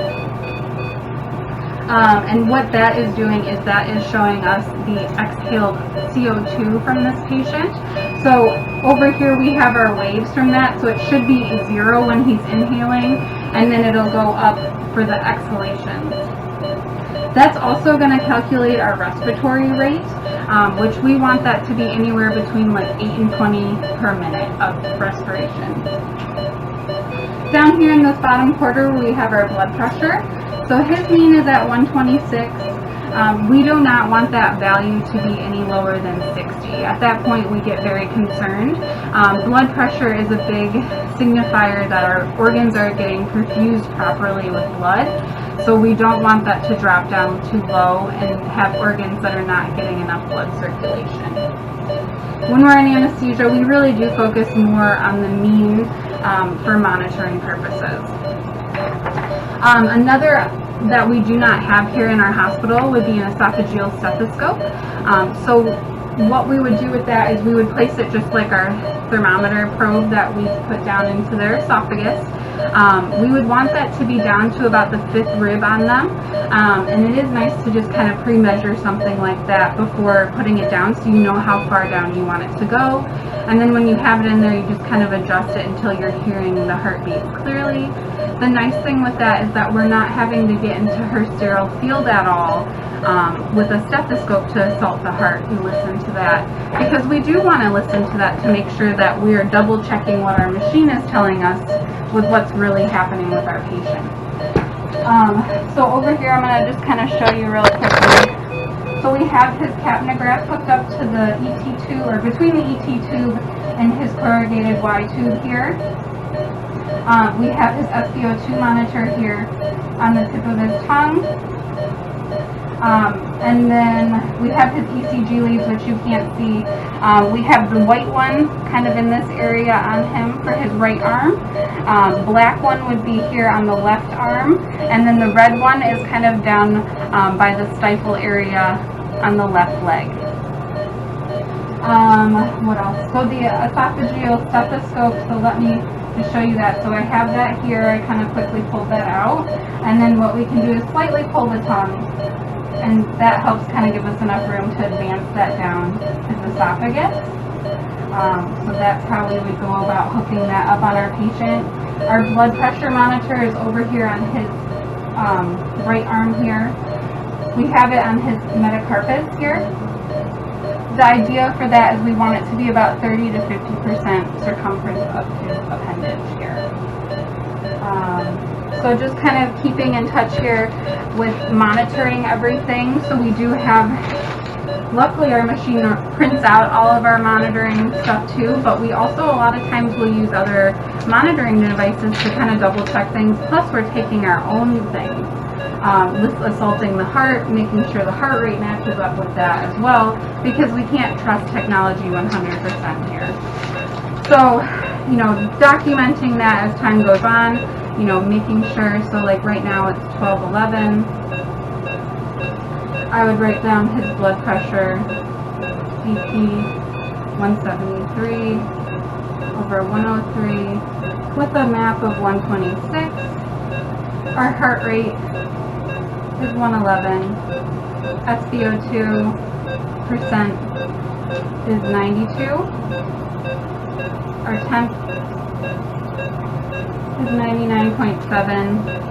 And what that is doing is that is showing us the exhaled CO2 from this patient. So over here we have our waves from that, so it should be 0 when he's inhaling, and then it'll go up for the exhalations. That's also going to calculate our respiratory rate, which we want that to be anywhere between like 8 and 20 per minute of respiration. Down here in this bottom quarter we have our blood pressure. So his mean is at 126. We do not want that value to be any lower than 60. At that point, we get very concerned. Blood pressure is a big signifier that our organs are getting perfused properly with blood. So we don't want that to drop down too low and have organs that are not getting enough blood circulation. When we're in anesthesia, we really do focus more on the mean for monitoring purposes. Another that we do not have here in our hospital would be an esophageal stethoscope. So what we would do with that is we would place it just like our thermometer probe that we put down into their esophagus. We would want that to be down to about the 5th rib on them. And it is nice to just kind of pre-measure something like that before putting it down, so you know how far down you want it to go. And then when you have it in there, you just kind of adjust it until you're hearing the heartbeat clearly. The nice thing with that is that we're not having to get into her sterile field at all with a stethoscope to assault the heart and listen to that, because we do want to listen to that to make sure that we are double checking what our machine is telling us with what's really happening with our patient. So over here I'm going to just kind of show you really quickly. So we have his capnograph hooked up to the ET tube, or between the ET tube and his corrugated Y tube here. We have his SpO2 monitor here on the tip of his tongue. And then we have his ECG leads, which you can't see. We have the white one kind of in this area on him for his right arm. Black one would be here on the left arm. And then the red one is kind of down by the stifle area on the left leg. What else? So the esophageal stethoscope, so let me just show you that. So I have that here. I kind of quickly pulled that out. And then what we can do is slightly pull the tongue. And that helps kind of give us enough room to advance that down his esophagus. So that's how we would go about hooking that up on our patient. Our blood pressure monitor is over here on his right arm here. We have it on his metacarpus here. The idea for that is we want it to be about 30 to 50% circumference of his appendage here. So just kind of keeping in touch here with monitoring everything. So we do have, luckily our machine prints out all of our monitoring stuff too, but we also a lot of times will use other monitoring devices to kind of double check things. Plus we're taking our own things, assaulting the heart, making sure the heart rate matches up with that as well, because we can't trust technology 100% here. So, you know, documenting that as time goes on, you know, making sure, so like right now it's 12:11. I would write down his blood pressure, BP 173 over 103 with a map of 126. Our heart rate is 111. SpO2 percent is 92. Our temp is 99.7.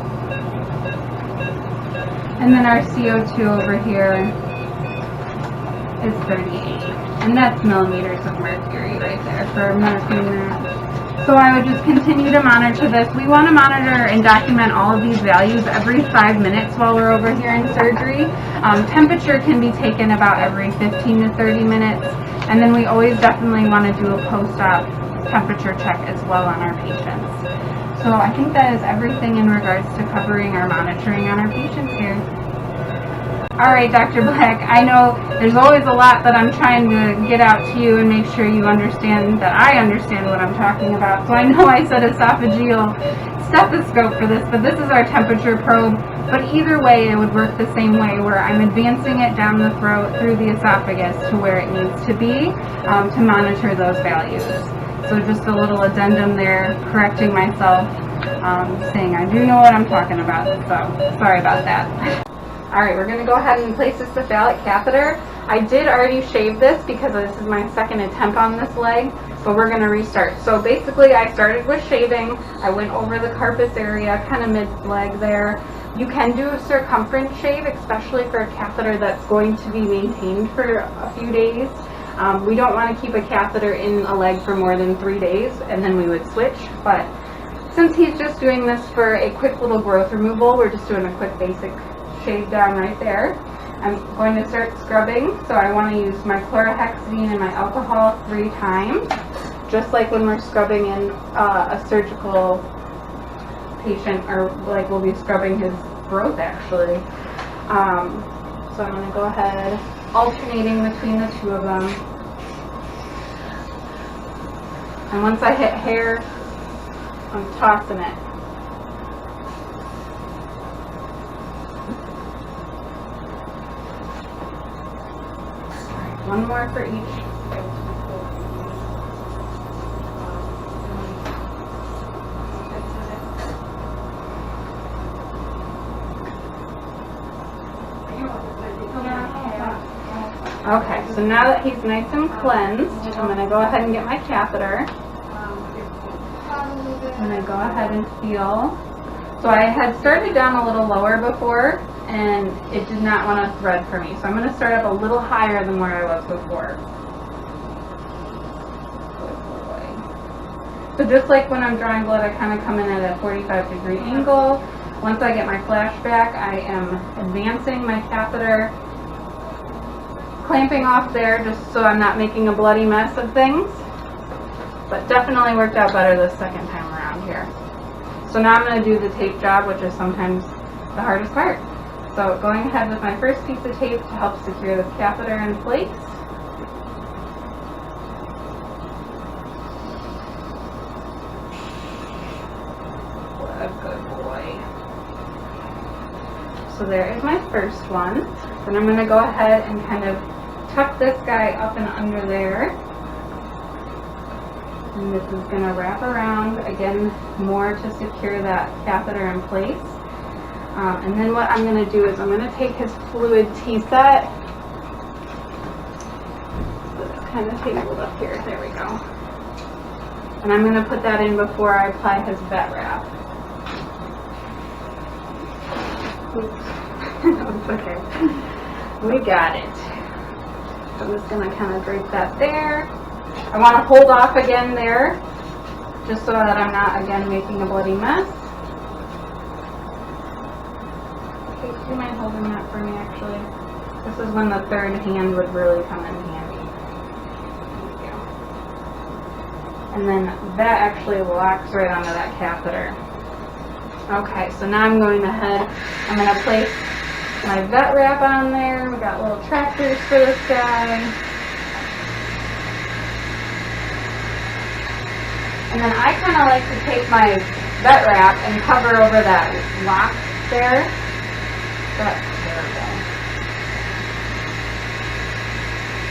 And then our CO2 over here is 38. And that's millimeters of mercury right there for marking that. So I would just continue to monitor this. We want to monitor and document all of these values every 5 minutes while we're over here in surgery. Temperature can be taken about every 15 to 30 minutes. And then we always definitely want to do a post-op temperature check as well on our patients. So I think that is everything in regards to covering our monitoring on our patients here. All right, Dr. Black, I know there's always a lot that I'm trying to get out to you and make sure you understand that I understand what I'm talking about. So I know I said esophageal stethoscope for this, but this is our temperature probe. But either way, it would work the same way, where I'm advancing it down the throat through the esophagus to where it needs to be to monitor those values. So just a little addendum there, correcting myself, saying I do know what I'm talking about, so sorry about that. All right, we're going to go ahead and place this cephalic catheter. I did already shave this because this is my second attempt on this leg, but we're going to restart. So basically I started with shaving. I went over the carpus area, kind of mid-leg there. You can do a circumference shave, especially for a catheter that's going to be maintained for a few days. We don't want to keep a catheter in a leg for more than 3 days, and then we would switch. But since he's just doing this for a quick little growth removal, we're just doing a quick basic shave down right there. I'm going to start scrubbing, so I want to use my chlorhexidine and my alcohol 3 times, just like when we're scrubbing in a surgical patient, or like we'll be scrubbing his throat actually. So I'm going to go ahead, alternating between the 2 of them. And once I hit hair, I'm tossing it. One more for each. Okay, so now that he's nice and cleansed, I'm going to go ahead and get my catheter. I'm going to go ahead and feel. So I had started down a little lower before, and it did not want to thread for me. So I'm going to start up a little higher than where I was before. So just like when I'm drawing blood, I kind of come in at a 45-degree angle. Once I get my flashback, I am advancing my catheter, clamping off there just so I'm not making a bloody mess of things. But definitely worked out better the second time around here. So now I'm going to do the tape job, which is sometimes the hardest part. So So going ahead with my first piece of tape to help secure this catheter in place. What a good boy. So there is my first one. Then I'm going to go ahead and kind of tuck this guy up and under there. And this is going to wrap around, again, more to secure that catheter in place. And then what I'm going to do is I'm going to take his fluid T-set. It's kind of tangled up here. There we go. And I'm going to put that in before I apply his vet wrap. It's okay. We got it. I'm just going to kind of drape that there. I want to hold off again there, just so that I'm not, again, making a bloody mess. Okay, do you mind holding that for me, actually? This is when the third hand would really come in handy. Thank you. And then that actually locks right onto that catheter. Okay, so now I'm going ahead, I'm going to place my vet wrap on there. We got little tractors for this guy. And then I kind of like to take my vet wrap and cover over that lock there. That's terrible.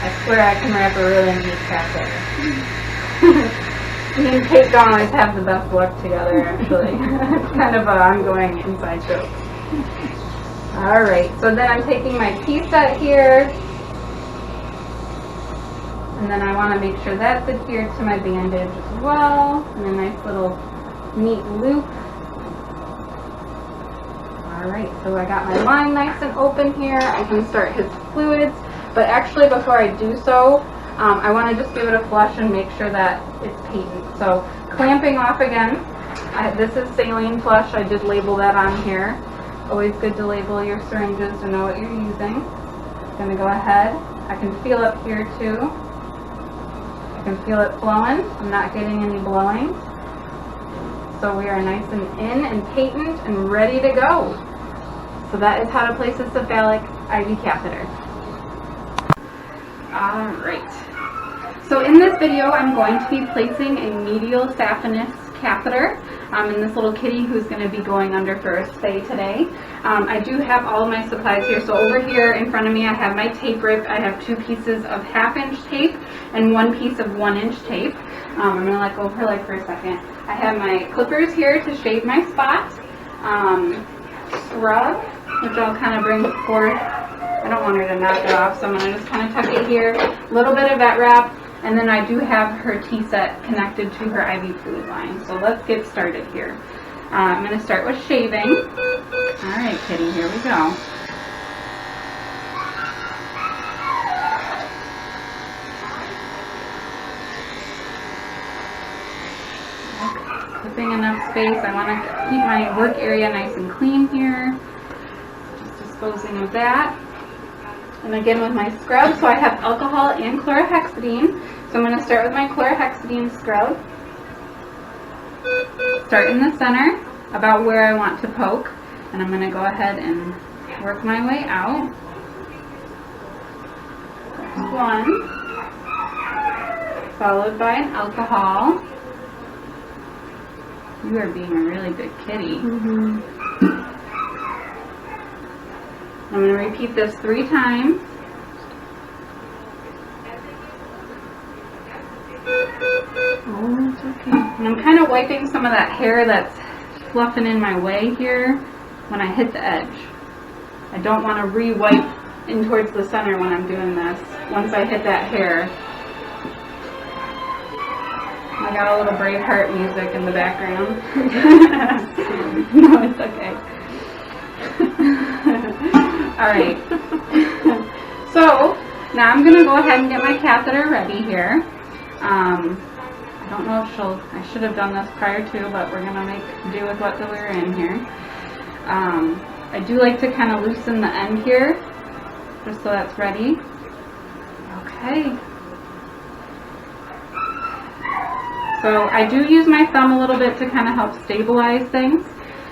I swear I can wrap a really neat catheter. Me and Kate don't always have the best luck together, actually. It's kind of an ongoing inside joke. Alright, so then I'm taking my T-set here. And then I want to make sure that's adhered to my bandage as well. And a nice little neat loop. Alright, so I got my line nice and open here. I can start his fluids. But actually, before I do so, I want to just give it a flush and make sure that it's patent. So clamping off again. This is saline flush. I did label that on here. Always good to label your syringes to know what you're using. I'm going to go ahead. I can feel up here too. I can feel it flowing. I'm not getting any blowing. So we are nice and in and patent and ready to go. So that is how to place a cephalic IV catheter. Alright. So in this video I'm going to be placing a medial saphenous catheter in this little kitty who's going to be going under for a spay today. I do have all of my supplies here. So over here in front of me I have my tape rip. I have 2 pieces of 1/2-inch tape and 1 piece of 1-inch tape. I'm going to let go of her leg for a second. I have my clippers here to shave my spot. Scrub, which I'll kind of bring forth. I don't want her to knock it off, so I'm going to just kind of tuck it here. A little bit of vet wrap. And then I do have her T-set connected to her IV fluid line. So let's get started here. I'm going to start with shaving. Alright, kitty, here we go. Okay, clipping enough space. I want to keep my work area nice and clean here. Just disposing of that. And again with my scrub, so I have alcohol and chlorhexidine. So I'm going to start with my chlorhexidine scrub. Start in the center, about where I want to poke. And I'm going to go ahead and work my way out. One. Followed by an alcohol. You are being a really good kitty. I'm going to repeat this 3 times. Oh, it's okay. And I'm kind of wiping some of that hair that's fluffing in my way here when I hit the edge. I don't want to re-wipe in towards the center when I'm doing this. Once I hit that hair. I got a little Braveheart music in the background. No, it's okay. Alright, so now I'm going to go ahead and get my catheter ready here. I don't know if I should have done this prior to, but we're going to make do with what we're in here. I do like to kind of loosen the end here, just so that's ready. Okay. So I do use my thumb a little bit to kind of help stabilize things.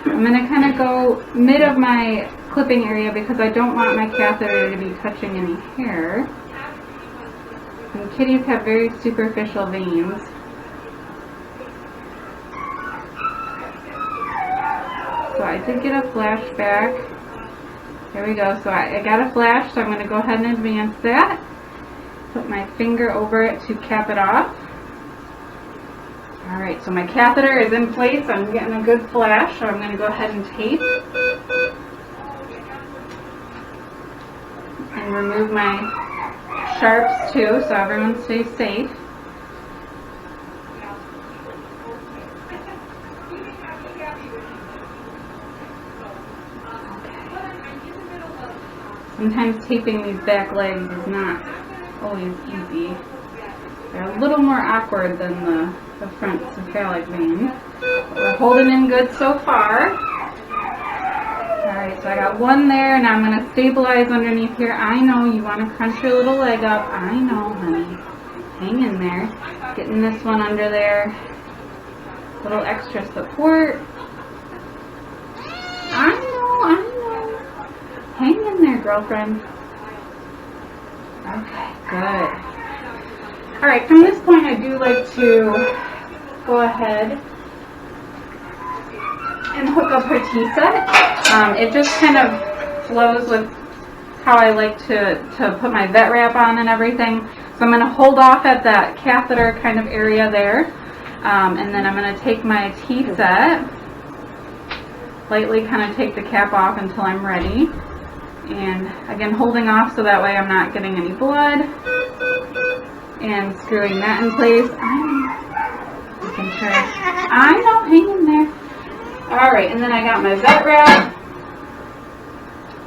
I'm going to kind of go mid of my clipping area because I don't want my catheter to be touching any hair. And kitties have very superficial veins. So I did get a flashback. There we go. So I got a flash, so I'm going to go ahead and advance that. Put my finger over it to cap it off. Alright, so my catheter is in place. I'm getting a good flash, so I'm going to go ahead and tape. And remove my sharps too, so everyone stays safe. Sometimes taping these back legs is not always easy. They're a little more awkward than the front cephalic vein. But we're holding in good so far. Alright, so I got one there, and I'm going to stabilize underneath here. I know you want to crunch your little leg up. I know, honey. Hang in there. Getting this one under there. A little extra support. I know. Hang in there, girlfriend. Okay, good. Alright, from this point I do like to go ahead and hook up her T-set. It just kind of flows with how I like to put my vet wrap on and everything. So I'm going to hold off at that catheter kind of area there. And then I'm going to take my T-set, lightly kind of take the cap off until I'm ready. And again, holding off so that way I'm not getting any blood. And screwing that in place. Making sure. I know, hang in there. Alright, and then I got my vet wrap.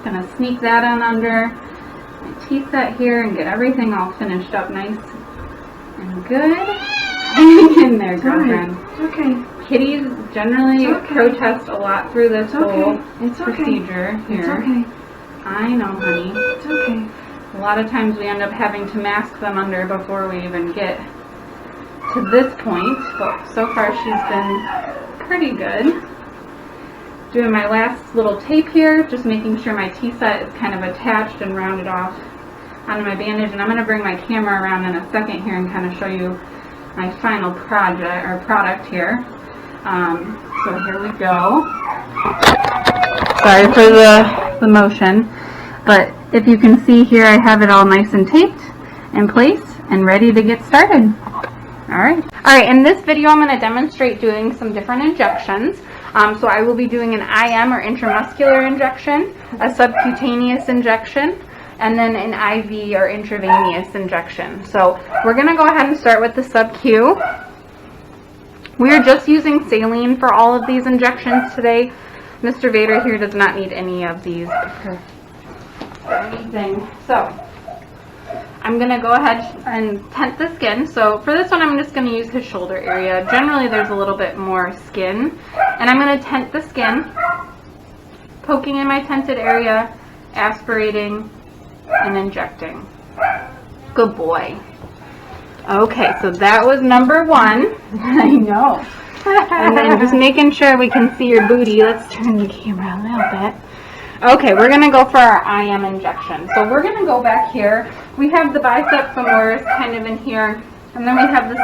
Gonna sneak that on under my T-set here and get everything all finished up nice and good. Hang in there, girlfriend. It's okay. Kitties generally protest a lot through this whole procedure here. It's okay. I know, honey. It's okay. A lot of times we end up having to mask them under before we even get to this point, but so far she's been pretty good. Doing my last little tape here, just making sure my T-set is kind of attached and rounded off onto my bandage, and I'm going to bring my camera around in a second here and kind of show you my final product here. So here we go. Sorry for the motion, but if you can see here, I have it all nice and taped in place and ready to get started. Alright, in this video I'm going to demonstrate doing some different injections. So I will be doing an IM or intramuscular injection, a subcutaneous injection, and then an IV or intravenous injection. So we're going to go ahead and start with the sub-Q. We are just using saline for all of these injections today. Mr. Vader here does not need any of these or anything. So I'm going to go ahead and tent the skin. So for this one I'm just going to use his shoulder area. Generally there's a little bit more skin. And I'm going to tent the skin, poking in my tented area, aspirating, and injecting. Good boy. Okay, so that was number one. I know. And then just making sure we can see your booty. Let's turn the camera a little bit. Okay, we're going to go for our IM injection. So we're going to go back here. We have the bicep femoris kind of in here, and then we have the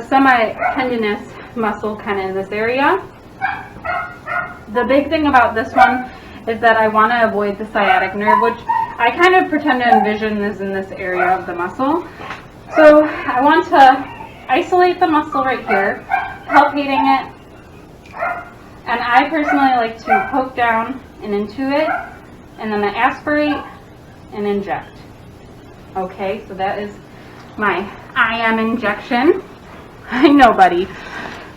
semi-tendinous muscle kind of in this area. The big thing about this one is that I want to avoid the sciatic nerve, which I kind of pretend to envision is in this area of the muscle. So I want to isolate the muscle right here, palpating it, and I personally like to poke down and into it, and then I aspirate and inject. Okay, so that is my IM injection. I know, buddy.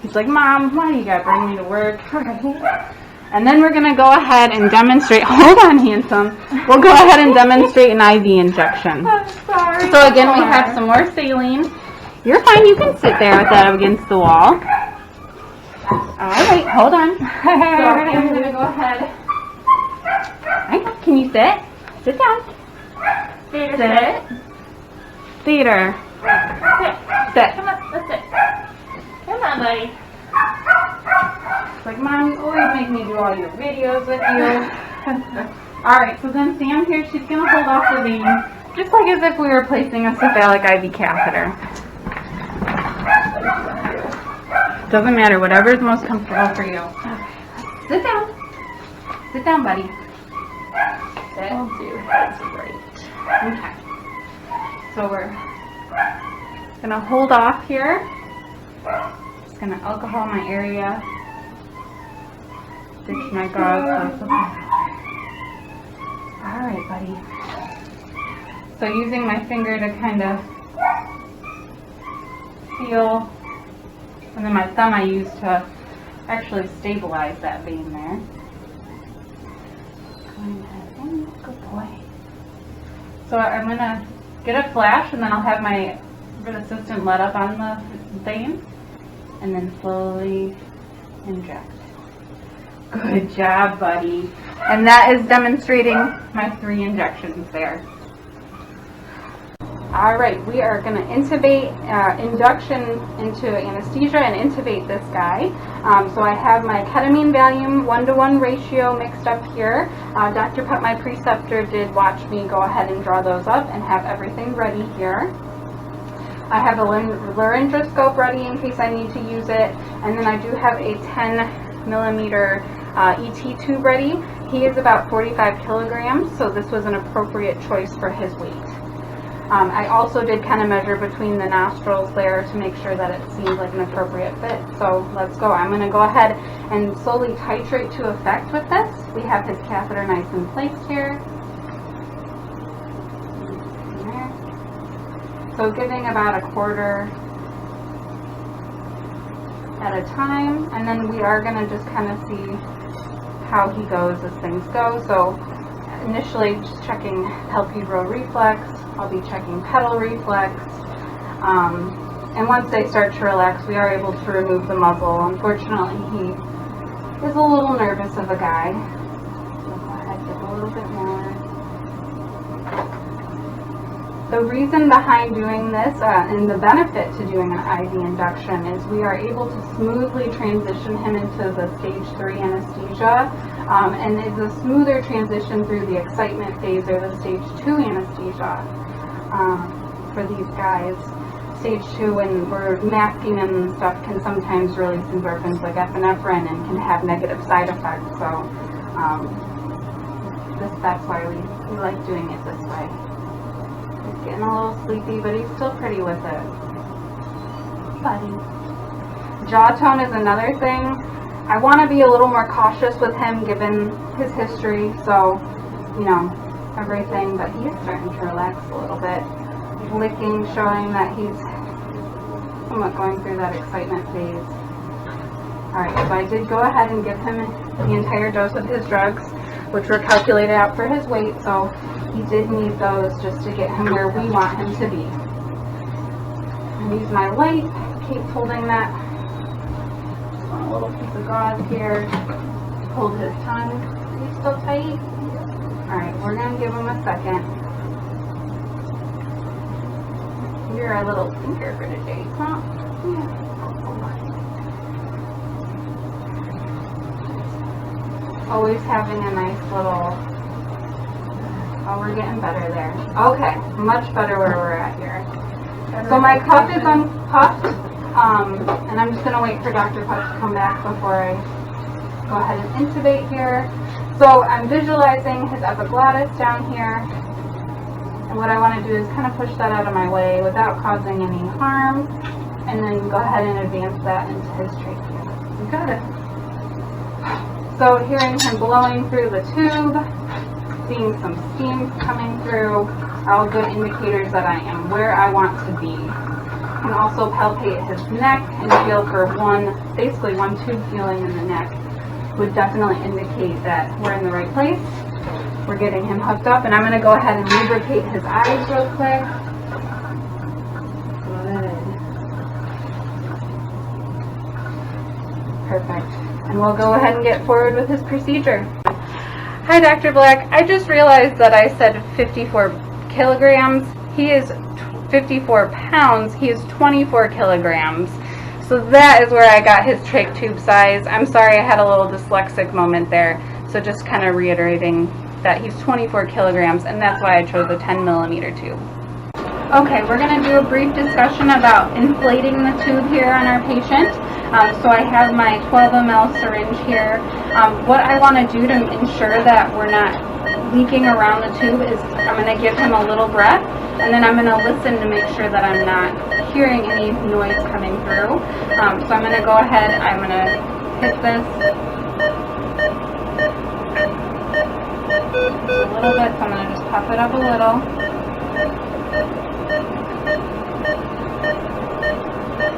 He's like, Mom, why do you gotta bring me to work? And then we're gonna go ahead and demonstrate. Hold on, handsome. We'll go ahead and demonstrate an IV injection. I'm sorry. So again, we have some more saline. You're fine. You can sit there with that against the wall. All right, hold on. So I'm gonna go ahead. Can you sit? Sit down. Sit. Theater. Sit. Come on, let's sit. Come on, buddy. It's like, Mom, you always make me do all your videos with you. All right, so then Sam here, she's going to hold off the vein, just like as if we were placing a cephalic IV catheter. Doesn't matter, whatever is most comfortable for you. Okay. Sit down. Sit down, buddy. Sit. I'll do. That's great. Okay. So we're gonna hold off here. Just gonna alcohol my area. Ditch my gauze. Alright, buddy. So using my finger to kind of feel, and then my thumb I use to actually stabilize that vein there. Good boy. So I'm going to get a flash, and then I'll have my assistant let up on the vein, and then slowly inject. Good job, buddy. And that is demonstrating my 3 injections there. All right, we are going to intubate, induction into anesthesia and intubate this guy. So I have my ketamine Valium 1-to-1 ratio mixed up here. Dr. Putt, my preceptor, did watch me go ahead and draw those up and have everything ready here. I have a laryngoscope ready in case I need to use it. And then I do have a 10 millimeter ET tube ready. He is about 45 kilograms, so this was an appropriate choice for his weight. I also did kind of measure between the nostrils there to make sure that it seemed like an appropriate fit. So let's go. I'm going to go ahead and slowly titrate to effect with this. We have his catheter nice and placed here. So giving about a quarter at a time, and then we are going to just kind of see how he goes as things go. So initially just checking palpebral reflex. I'll be checking pedal reflex, and once they start to relax, we are able to remove the muzzle. Unfortunately, he is a little nervous of a guy. So go ahead, give a little bit more. The reason behind doing this, and the benefit to doing an IV induction, is we are able to smoothly transition him into the stage 3 anesthesia, and it's a smoother transition through the excitement phase or the stage 2 anesthesia. For these guys, stage 2, when we're masking them and stuff, can sometimes release endorphins like epinephrine and can have negative side effects. So that's why we like doing it this way. He's getting a little sleepy, but he's still pretty with it. Buddy. Jaw tone is another thing. I want to be a little more cautious with him given his history, so, you know, everything, but he is starting to relax a little bit. Licking, showing that he's somewhat going through that excitement phase. Alright, so I did go ahead and give him the entire dose of his drugs, which were calculated out for his weight, so he did need those just to get him where we want him to be. I use my light, keep holding that. Just want a little piece of gauze here. Hold his tongue. Is he still tight? Alright, we're going to give him a second. You're a little thinker for today, huh? Yeah. Always having a nice little... Oh, we're getting better there. Okay, much better where we're at here. So my cuff is uncuffed, and I'm just going to wait for Dr. Putt to come back before I go ahead and intubate here. So I'm visualizing his epiglottis down here, and what I want to do is kind of push that out of my way without causing any harm, and then go ahead and advance that into his trachea. You got it. So hearing him blowing through the tube, seeing some steam coming through, are all good indicators that I am where I want to be. I can also palpate his neck and feel for basically one tube feeling in the neck would definitely indicate that we're in the right place. We're getting him hooked up, and I'm going to go ahead and lubricate his eyes real quick. Good. Perfect. And we'll go ahead and get forward with his procedure. Hi, Dr. Black. I just realized that I said 54 kilograms. He is 54 pounds. He is 24 kilograms. So that is where I got his trach tube size. I'm sorry I had a little dyslexic moment there. So just kind of reiterating that he's 24 kilograms, and that's why I chose a 10 millimeter tube. Okay, we're going to do a brief discussion about inflating the tube here on our patient. So I have my 12 ml syringe here. What I want to do to ensure that we're not leaking around the tube is I'm going to give him a little breath, and then I'm going to listen to make sure that I'm not hearing any noise coming through. So I'm going to go ahead, I'm going to hit this just a little bit, so I'm going to just pop it up a little.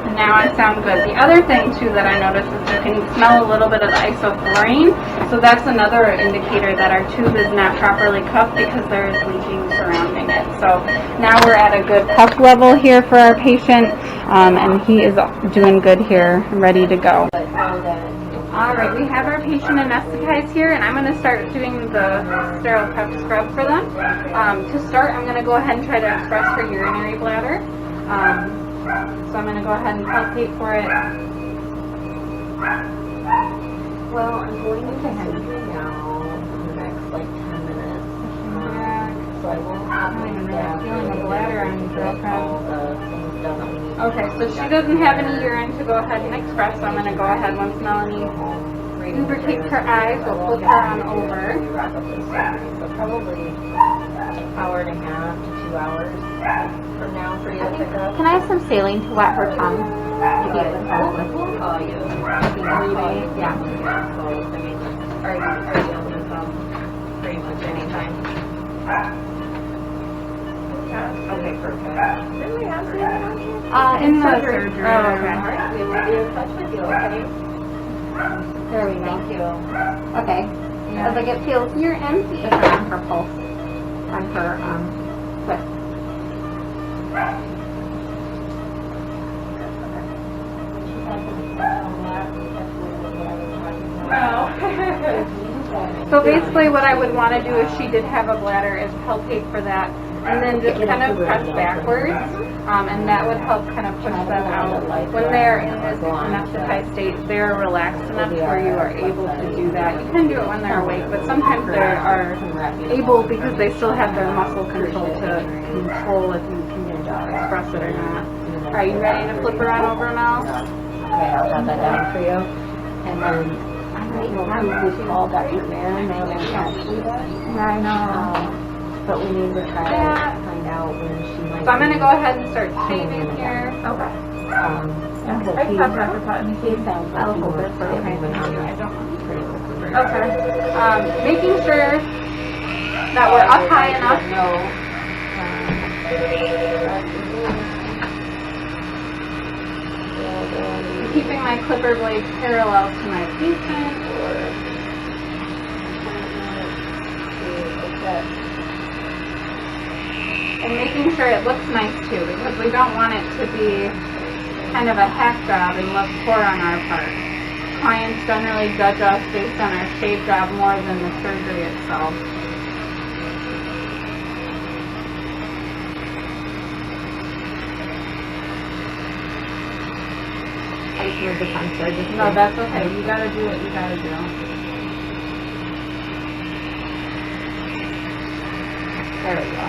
And now I sound good. The other thing too that I noticed is you can smell a little bit of the isoflurane, so that's another indicator that our tube is not properly cuffed because there is leaking surrounding it. So now we're at a good cuff level here for our patient, and he is doing good here, ready to go. Alright, we have our patient anesthetized here, and I'm going to start doing the sterile pep scrub for them. To start, I'm going to go ahead and try to express her urinary bladder. So I'm going to go ahead and palpate for it. Well, I'm going into surgery now in the next like 10 minutes. So I won't have I'm not even really feeling the bladder on you, girlfriend. Okay, so she Okay, doesn't have any urine to go ahead and express, so I'm going to go ahead once Melanie lubricates her eyes, we'll flip her on over. We wrap up this surgery, so probably an hour and a half to 2 hours from now for you to pick up. Can I have some saline to wet her tongue? We'll call you. Yeah. So, I mean, are you on the phone pretty much anytime? Okay, perfect. Didn't we have something In the surgery. surgery. Oh, okay. All right, we will be in touch with you, okay? There we go. Thank you. Okay. As I get feels, you're empty. Just on her pulse. On her foot. So basically what I would want to do if she did have a bladder is palpate for that, and then just kind of press backwards, and that would help kind of push them out. When they're in this anesthetized state, they're relaxed enough where you are able to do that. You can do it when they're awake, but sometimes they are able, because they still have their muscle control, to control if you can express it or not. Are you ready to flip her on over, Mel? Okay, I'll have that down for you. And then I don't know who we called Dr. Marin. They only can't see that. Yeah, I know. But we need to try to find out when she might. So I'm going to go ahead and start shaving here. Okay. I I have Dr. Cotton. He sounds like I'll he hold works it for for you. I don't want pretty quickly. Okay. Making sure that we're up high enough. No. Keeping my clipper blades parallel to my patient. And making sure it looks nice too, because we don't want it to be kind of a hack job and look poor on our part. Clients generally judge us based on our shave job more than the surgery itself. I just moved the pencil. No, that's okay. You gotta do what you gotta do. There we go.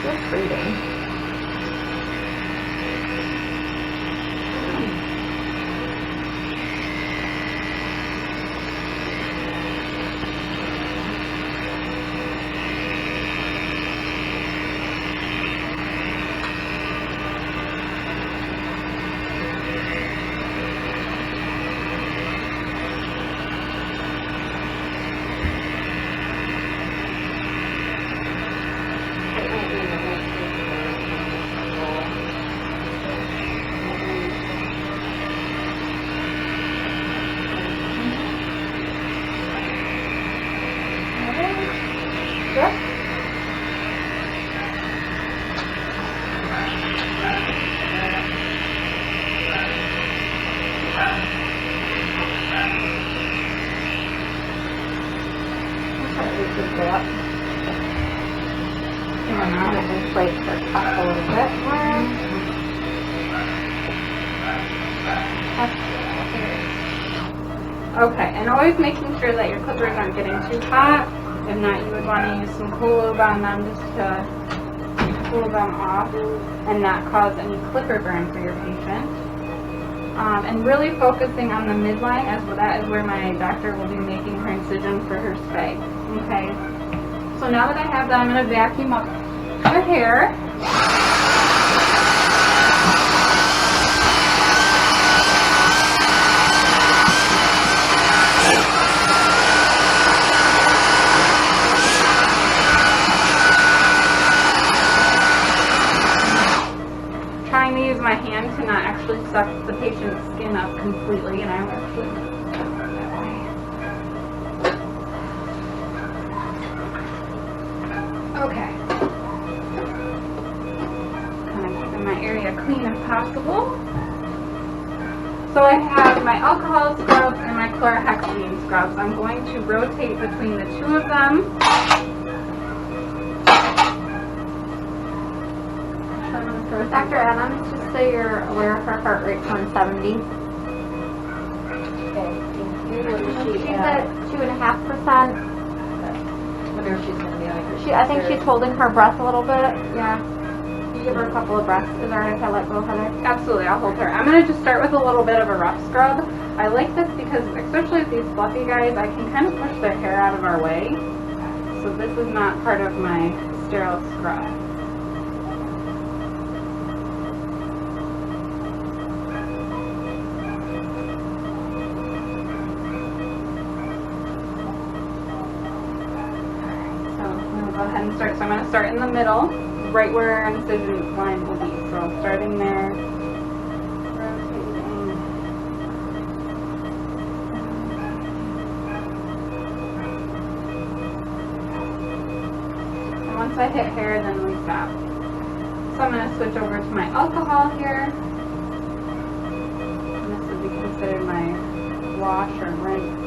Still breathing. Inflate her cuff a little bit more. Okay, and always making sure that your clippers aren't getting too hot. If not, you would want to use some cool lube on them just to cool them off and not cause any clipper burn for your patient. And really focusing on the midline, as well, that is where my doctor will be making her incision for her spay. Okay, so now that I have that, I'm going to vacuum up her hair. Trying to use my hand to not actually suck the patient's skin up completely, and I'm actually going to start that way. Okay. Kind of keeping my area clean if possible. So I have my alcohol scrubs and my chlorhexidine scrubs. I'm going to rotate between the two of them. Dr. Adams, just so you're aware, her heart rate's 170. Okay, thank you. What is she She's at? at 2.5%. Wonder if she's gonna be like. I think she's holding her breath a little bit. Yeah. You give her a couple of breaths. Is it alright if I let go, Heather? Absolutely, I'll hold her. I'm going to just start with a little bit of a rough scrub. I like this because, especially with these fluffy guys, I can kind of push their hair out of our way. So this is not part of my sterile scrub. So I'm going to go ahead and start. So I'm going to start in the middle, right where our incision line will be. So starting there, rotating. And once I hit hair, then we stop. So I'm going to switch over to my alcohol here. And this would be considered my wash or rinse.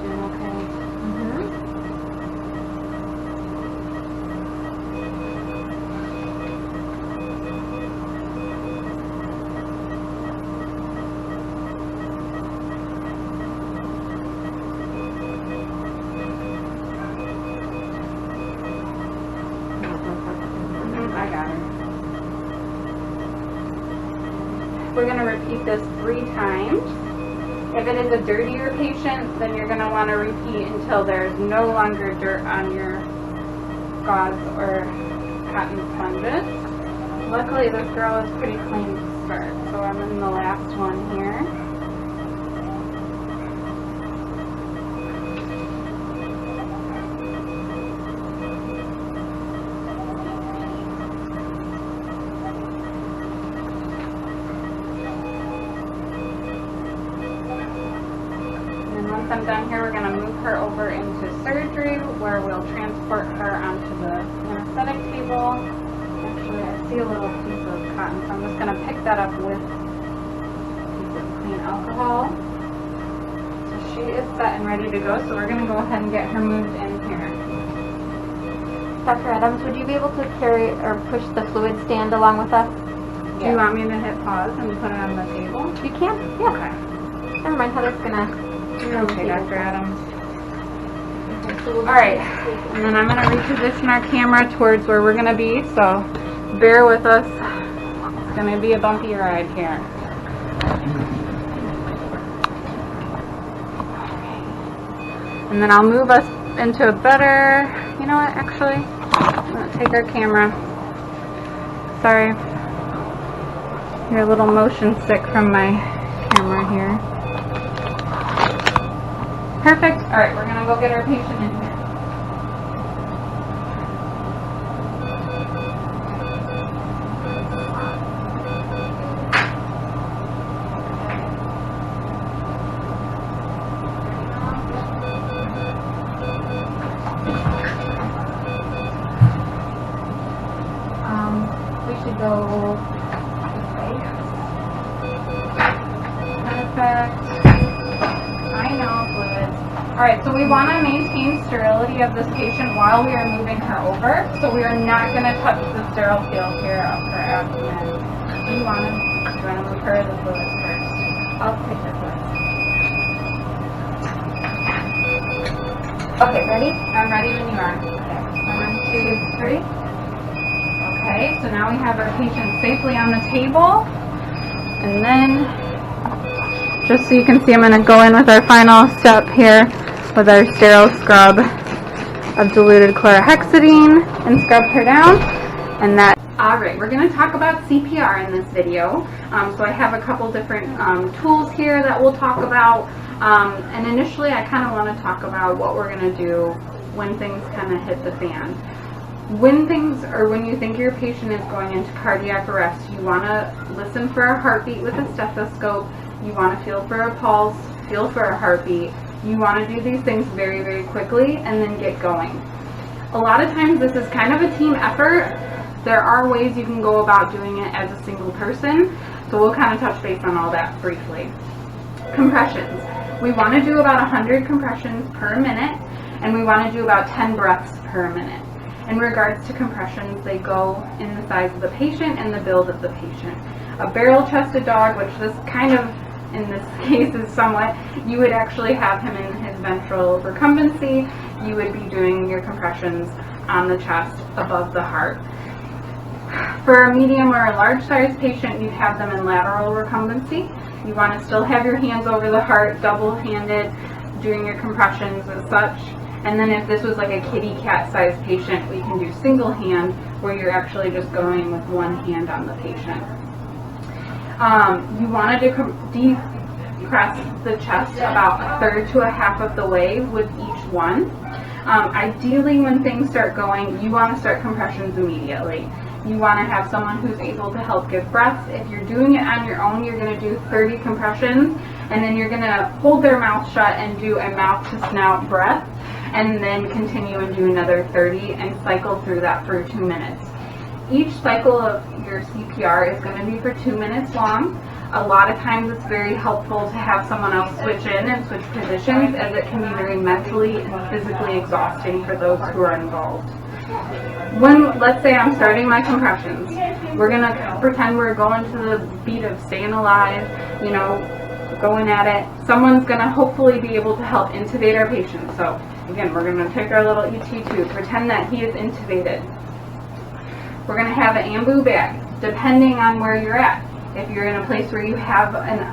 Doing okay? I got her. We're going to repeat this 3 times. If it is a dirtier patient, then you're going to want to repeat until there's no longer dirt on your gauze or cotton sponges. Luckily, this girl is pretty clean to start, so I'm in the last one here. Once I'm done here, we're going to move her over into surgery where we'll transport her onto the anesthetic table. Actually, I see a little piece of cotton, so I'm just going to pick that up with a piece of clean alcohol. So she is set and ready to go, so we're going to go ahead and get her moved in here. Dr. Adams, would you be able to carry or push the fluid stand along with us? Do you want me to hit pause and put it on the table? You can? Yeah. Okay. Never mind, Heather's gonna... Okay, Dr. Adams. Alright, and then I'm going to reposition our camera towards where we're going to be, so bear with us. It's going to be a bumpy ride here. And then I'll move us into a better, you know what, actually, I'm going to take our camera. Sorry, you're a little motion sick from my camera here. Perfect. All right, we're going to go get our patient in here. We should go this way. Perfect. I know, fluid. All right, so we want to maintain sterility of this patient while we are moving her over. So we are not going to touch the sterile field here of her abdomen. Do you want to move her the fluids first? I'll take the fluids. Okay, ready? I'm ready when you are. Okay. 1, 2, 3. Okay, so now we have our patient safely on the table. And then, just so you can see, I'm going to go in with our final step here with our sterile scrub of diluted chlorhexidine and scrub her down. And that. Alright, we're going to talk about CPR in this video. So I have a couple different tools here that we'll talk about. And initially I kind of want to talk about what we're going to do when things kind of hit the fan. When you think your patient is going into cardiac arrest, you want to listen for a heartbeat with a stethoscope. You want to feel for a pulse, feel for a heartbeat. You want to do these things very, very quickly and then get going. A lot of times this is kind of a team effort. There are ways you can go about doing it as a single person, so we'll kind of touch base on all that briefly. Compressions. We want to do about 100 compressions per minute, and we want to do about 10 breaths per minute. In regards to compressions, they go in the size of the patient and the build of the patient. A barrel-chested dog, which this kind of, in this case, is somewhat, you would actually have him in his ventral recumbency. You would be doing your compressions on the chest above the heart. For a medium or a large size patient, you'd have them in lateral recumbency. You want to still have your hands over the heart, double-handed, doing your compressions as such. And then if this was like a kitty cat sized patient, we can do single hand, where you're actually just going with one hand on the patient. You want to depress the chest about a third to a half of the way with each one. Ideally, when things start going, you want to start compressions immediately. You want to have someone who's able to help give breaths. If you're doing it on your own, you're going to do 30 compressions, and then you're going to hold their mouth shut and do a mouth to snout breath, and then continue and do another 30 and cycle through that for 2 minutes. Each cycle of your CPR is going to be for 2 minutes long. A lot of times it's very helpful to have someone else switch in and switch positions, as it can be very mentally and physically exhausting for those who are involved. When, let's say I'm starting my compressions, we're going to pretend we're going to the beat of Staying Alive, you know, going at it. Someone's going to hopefully be able to help intubate our patient. So again, we're going to take our little ET tube, pretend that he is intubated. We're going to have an ambu bag, depending on where you're at. If you're in a place where you have an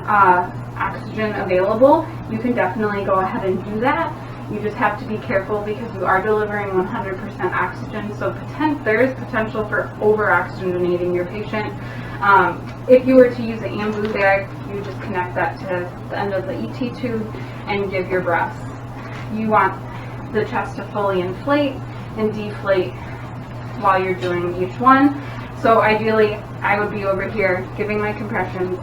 oxygen available, you can definitely go ahead and do that. You just have to be careful because you are delivering 100% oxygen, so there is potential for over-oxygenating your patient. If you were to use an ambu bag, you just connect that to the end of the ET tube and give your breaths. You want the chest to fully inflate and deflate while you're doing each one. So ideally, I would be over here giving my compressions.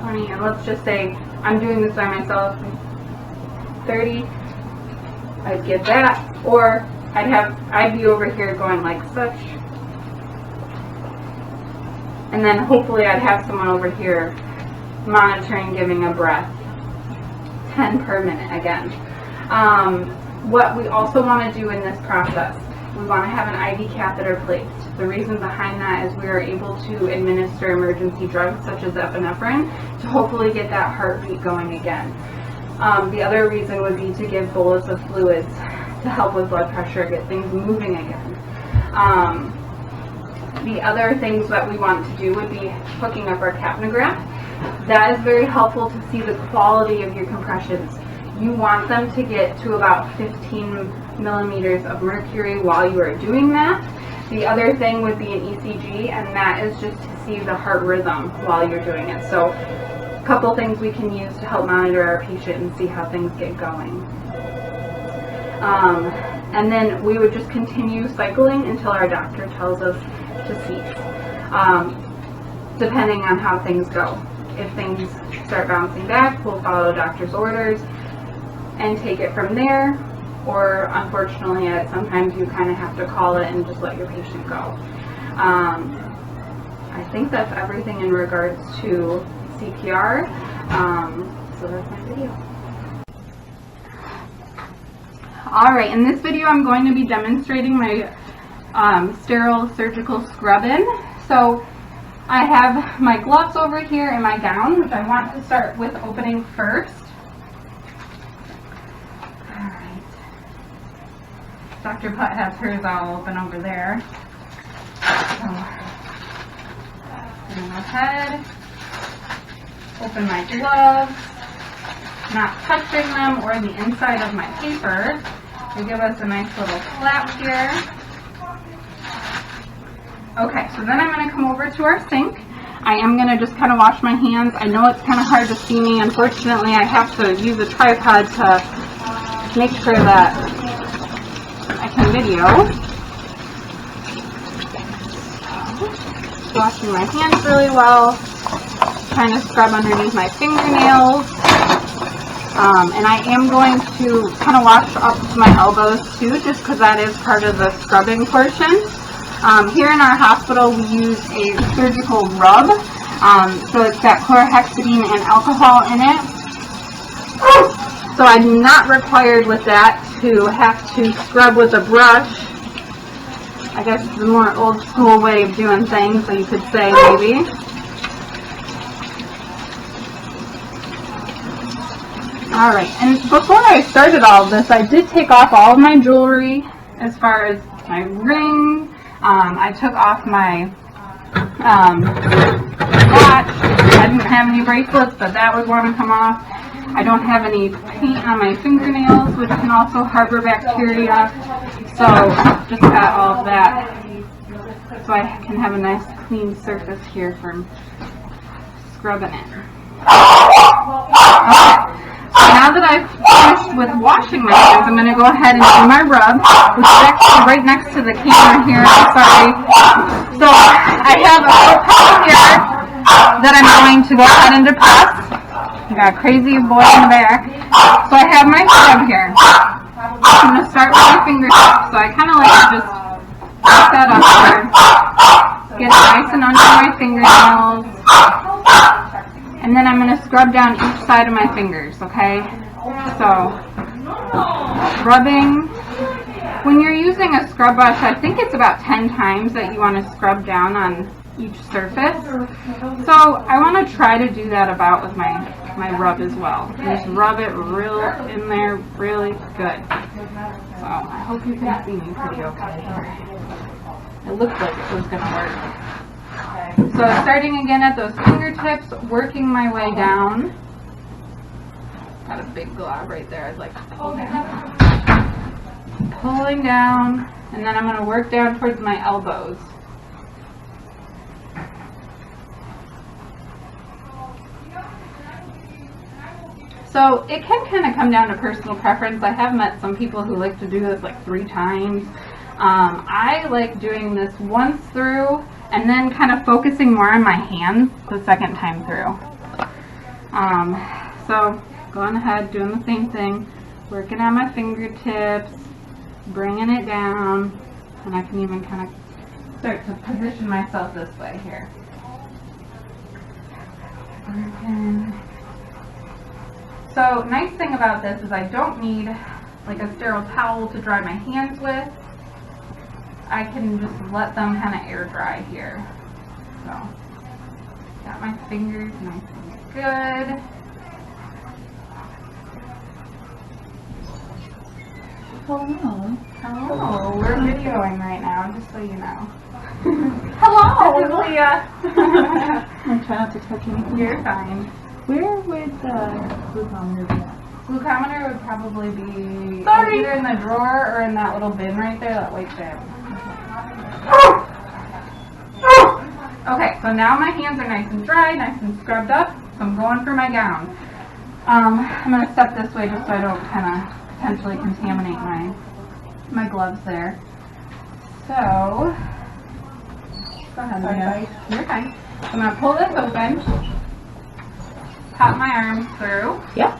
And let's just say I'm doing this by myself. 30, I'd give that, or I'd be over here going like such, and then hopefully I'd have someone over here monitoring, giving a breath. 10 per minute again. What we also want to do in this process, we want to have an IV catheter placed. The reason behind that is we are able to administer emergency drugs such as epinephrine to hopefully get that heartbeat going again. The other reason would be to give bolus of fluids to help with blood pressure, get things moving again. The other things that we want to do would be hooking up our capnograph. That is very helpful to see the quality of your compressions. You want them to get to about 15 millimeters of mercury while you are doing that. The other thing would be an ECG, and that is just to see the heart rhythm while you're doing it. So a couple things we can use to help monitor our patient and see how things get going. And then we would just continue cycling until our doctor tells us to cease, depending on how things go. If things start bouncing back, we'll follow doctor's orders and take it from there, or unfortunately sometimes you kind of have to call it and just let your patient go. I think that's everything in regards to CPR. So that's my video. Alright, in this video I'm going to be demonstrating my sterile surgical scrub-in. So I have my gloves over here and my gown, which I want to start with opening first. Alright. Dr. Putt has hers all open over there. So, I'm going to go ahead, open my gloves, not touching them or the inside of my paper. They give us a nice little flap here. Okay, so then I'm going to come over to our sink. I am going to just kind of wash my hands. I know it's kind of hard to see me. Unfortunately, I have to use a tripod to make sure that I can video. Washing my hands really well. Trying to scrub underneath my fingernails. And I am going to kind of wash up to my elbows too, just because that is part of the scrubbing portion. Here in our hospital, we use a surgical rub. So it's got chlorhexidine and alcohol in it. So I'm not required with that to have to scrub with a brush. I guess it's a more old school way of doing things, so you could say maybe. Alright, and before I started all of this, I did take off all of my jewelry as far as my ring. I took off my watch. I didn't have any bracelets, but that would want to come off. I don't have any paint on my fingernails, which can also harbor bacteria. So just got all of that so I can have a nice clean surface here from scrubbing it. Okay. So now that I've finished with washing my hands, I'm going to go ahead and do my rub, which is actually right next to the camera here. I'm sorry. So I have a little here that I'm going to go ahead and depress. I got a crazy boy in the back. So I have my scrub here. I'm going to start with my fingertips. So I kind of like to just put that up here. Get it nice and under my fingernails. And then I'm going to scrub down each side of my fingers, okay? So, scrubbing. When you're using a scrub brush, I think it's about 10 times that you want to scrub down on each surface. So, I want to try to do that about with my rub as well. Just rub it real in there really good. So, I hope you can see me pretty okay here. It looked like it was going to work. So starting again at those fingertips, working my way down. Got a big glob right there. I'd like to pull down. Pulling down, and then I'm going to work down towards my elbows. So it can kind of come down to personal preference. I have met some people who like to do this like 3 times. I like doing this once through and then kind of focusing more on my hands the second time through. So going ahead, doing the same thing, working on my fingertips, bringing it down, and I can even kind of start to position myself this way here. Working. So nice thing about this is I don't need like a sterile towel to dry my hands with. I can just let them kind of air dry here. So, got my fingers nice and good. Hello. Hello. We're videoing right now, just so you know. Hello. This is Leah. I'm trying not to touch anything. You're fine. Where would the glucometer be at? Glucometer would probably be either in the drawer or in that little bin right there, that white bin. Okay, so now my hands are nice and dry, nice and scrubbed up, so I'm going for my gown. I'm going to step this way just so I don't kind of potentially contaminate my gloves there. So, go ahead, Leah. You're fine. I'm going to pull this open, pop my arms through. Yep.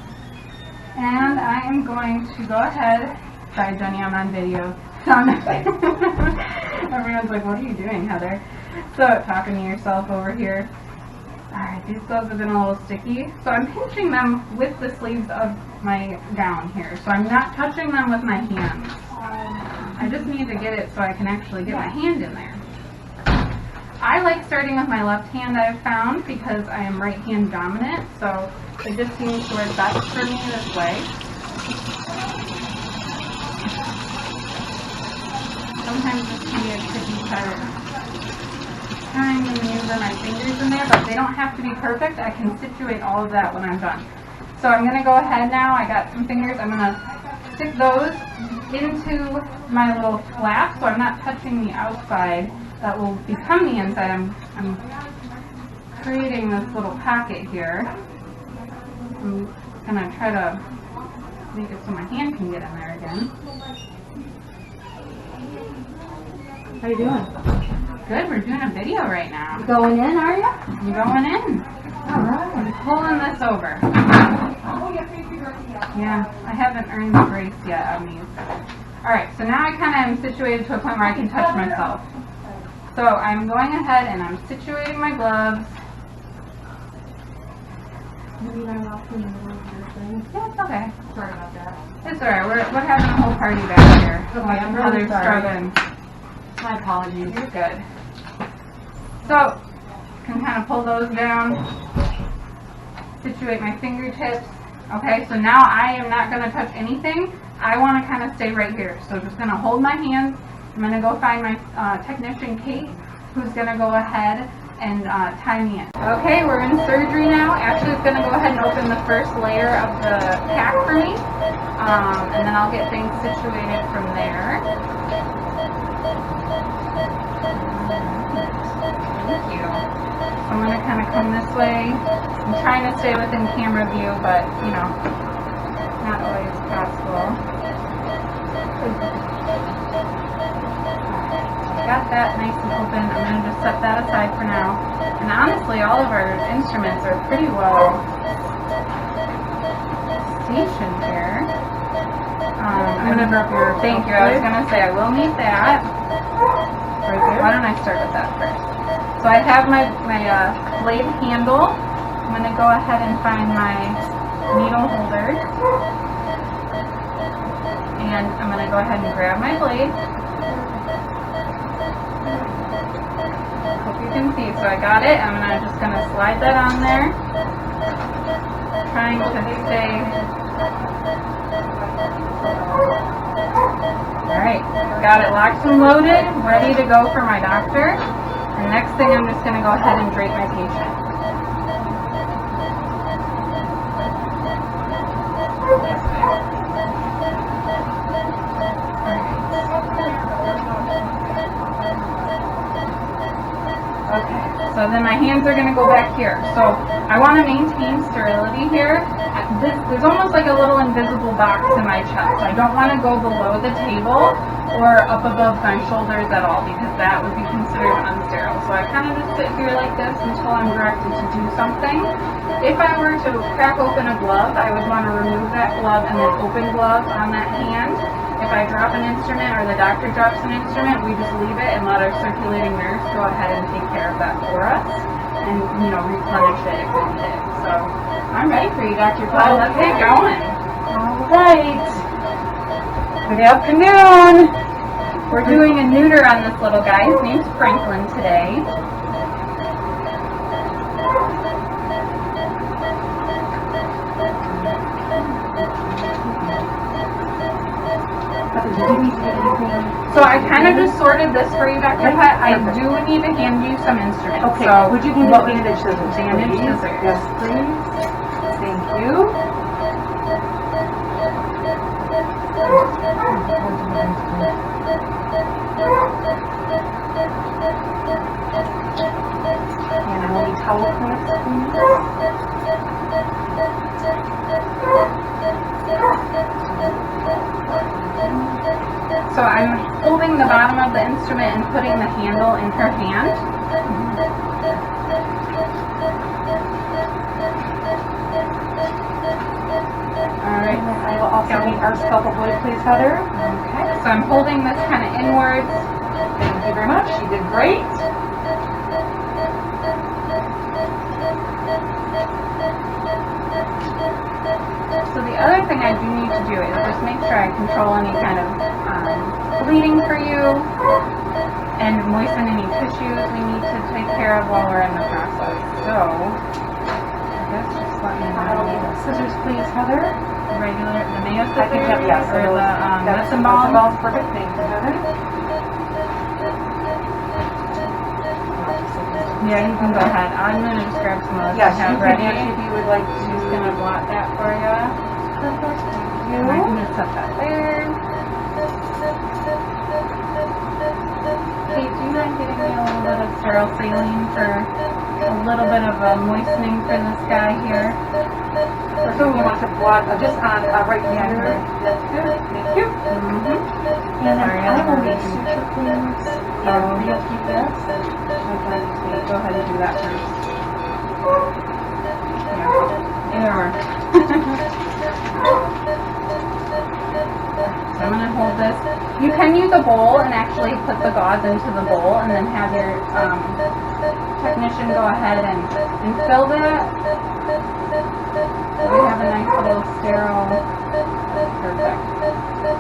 And I am going to go ahead. Sorry, Jenny, I'm on video. Everyone's like, what are you doing, Heather? So talking to yourself over here. Alright, these gloves have been a little sticky. So I'm pinching them with the sleeves of my gown here. So I'm not touching them with my hands. I just need to get it so I can actually get my hand in there. I like starting with my left hand, I've found, because I am right hand dominant. So it just seems to work best for me this way. Sometimes this can be a tricky part. Trying to maneuver my fingers in there, but they don't have to be perfect. I can situate all of that when I'm done. So I'm going to go ahead now. I got some fingers. I'm going to stick those into my little flap, so I'm not touching the outside. That will become the inside. I'm creating this little pocket here. I'm going to try to make it so my hand can get in there again. How you doing? Good, we're doing a video right now. You going in, are you? I'm going in. Alright. I'm pulling this over. Yeah, I haven't earned the grace yet on these. Alright, so now I kind of am situated to a point where I can touch myself. So I'm going ahead and I'm situating my gloves. Yeah, it's okay. Sorry about that. It's alright, we're having a whole party back here. Okay, I'm really Others sorry. struggling. My apologies. You're good. So, can kind of pull those down, situate my fingertips. Okay, so now I am not going to touch anything. I want to kind of stay right here. So just going to hold my hands. I'm going to go find my technician, Kate, who's going to go ahead and tie me in. Okay, we're in surgery now. Ashley's going to go ahead and open the first layer of the pack for me. And then I'll get things situated from there. Thank you. I'm going to kind of come this way. I'm trying to stay within camera view, but, you know, not always possible. Got that nice and open. I'm going to just set that aside for now. And honestly, all of our instruments are pretty well stationed here. I'm going to drop your... Thank you. I was going to say, I will need that. Right there. Why don't I start with that first? So I have my blade handle. I'm going to go ahead and find my needle holder. And I'm going to go ahead and grab my blade. Hope you can see. So I got it. I'm just going to slide that on there. Trying to stay... Alright, got it locked and loaded, ready to go for my doctor. And next thing, I'm just going to go ahead and drape my patient. Okay, so then my hands are going to go back here. So I want to maintain sterility here. There's almost like a little invisible box in my chest. I don't want to go below the table or up above my shoulders at all because that would be considered unsterile. So I kind of just sit here like this until I'm directed to do something. If I were to crack open a glove, I would want to remove that glove and then open glove on that hand. If I drop an instrument or the doctor drops an instrument, we just leave it and let our circulating nurse go ahead and take care of that for us and, you know, replenish it if we need it. So I'm ready for you, Dr. Clyde. Let's get going. All right. Good afternoon. We're doing a neuter on this little guy. His name's Franklin today. So I kind of just sorted this for you, Dr. Hutt. I do need to hand you some instruments. Okay, so would you give me the bandage scissors? bandage please? scissors. Yes, please. Thank you. And I need towel clamps, So I'm holding the bottom of the instrument and putting the handle in her hand. Alright, I will also need our scalpel blade, please, Heather. okay, so I'm holding this kind of inwards. Thank you very much. You did great. other thing I do need to do is just make sure I control any kind of bleeding for you and moisten any tissues we need to take care of while we're in the process. So, I guess just let me know. Scissors, please, Heather. Regular, the Mayo I think scissors, that, yes. or the that's medicine balls. balls. Perfect. Thank you, Heather. Yeah, you can go ahead. I'm gonna just grab some of this Yes, I have you can ready. actually, if you would like to. Just gonna blot that for you. Perfect. Thank you. And I can just set that there. Kate, do you mind getting me a little bit of sterile saline for a little bit of a moistening for this guy here? So you want to blot just on right Yeah, here. here. That's good. Thank you. Mm-hmm. And then Sorry, I I will don't make know. suture cleans. Oh. You'll keep this. Okay, so go ahead and do that first. Yeah. So I'm gonna hold this. You can use a bowl and actually put the gauze into the bowl and then have your technician go ahead and fill that. So we have a nice little sterile, perfect.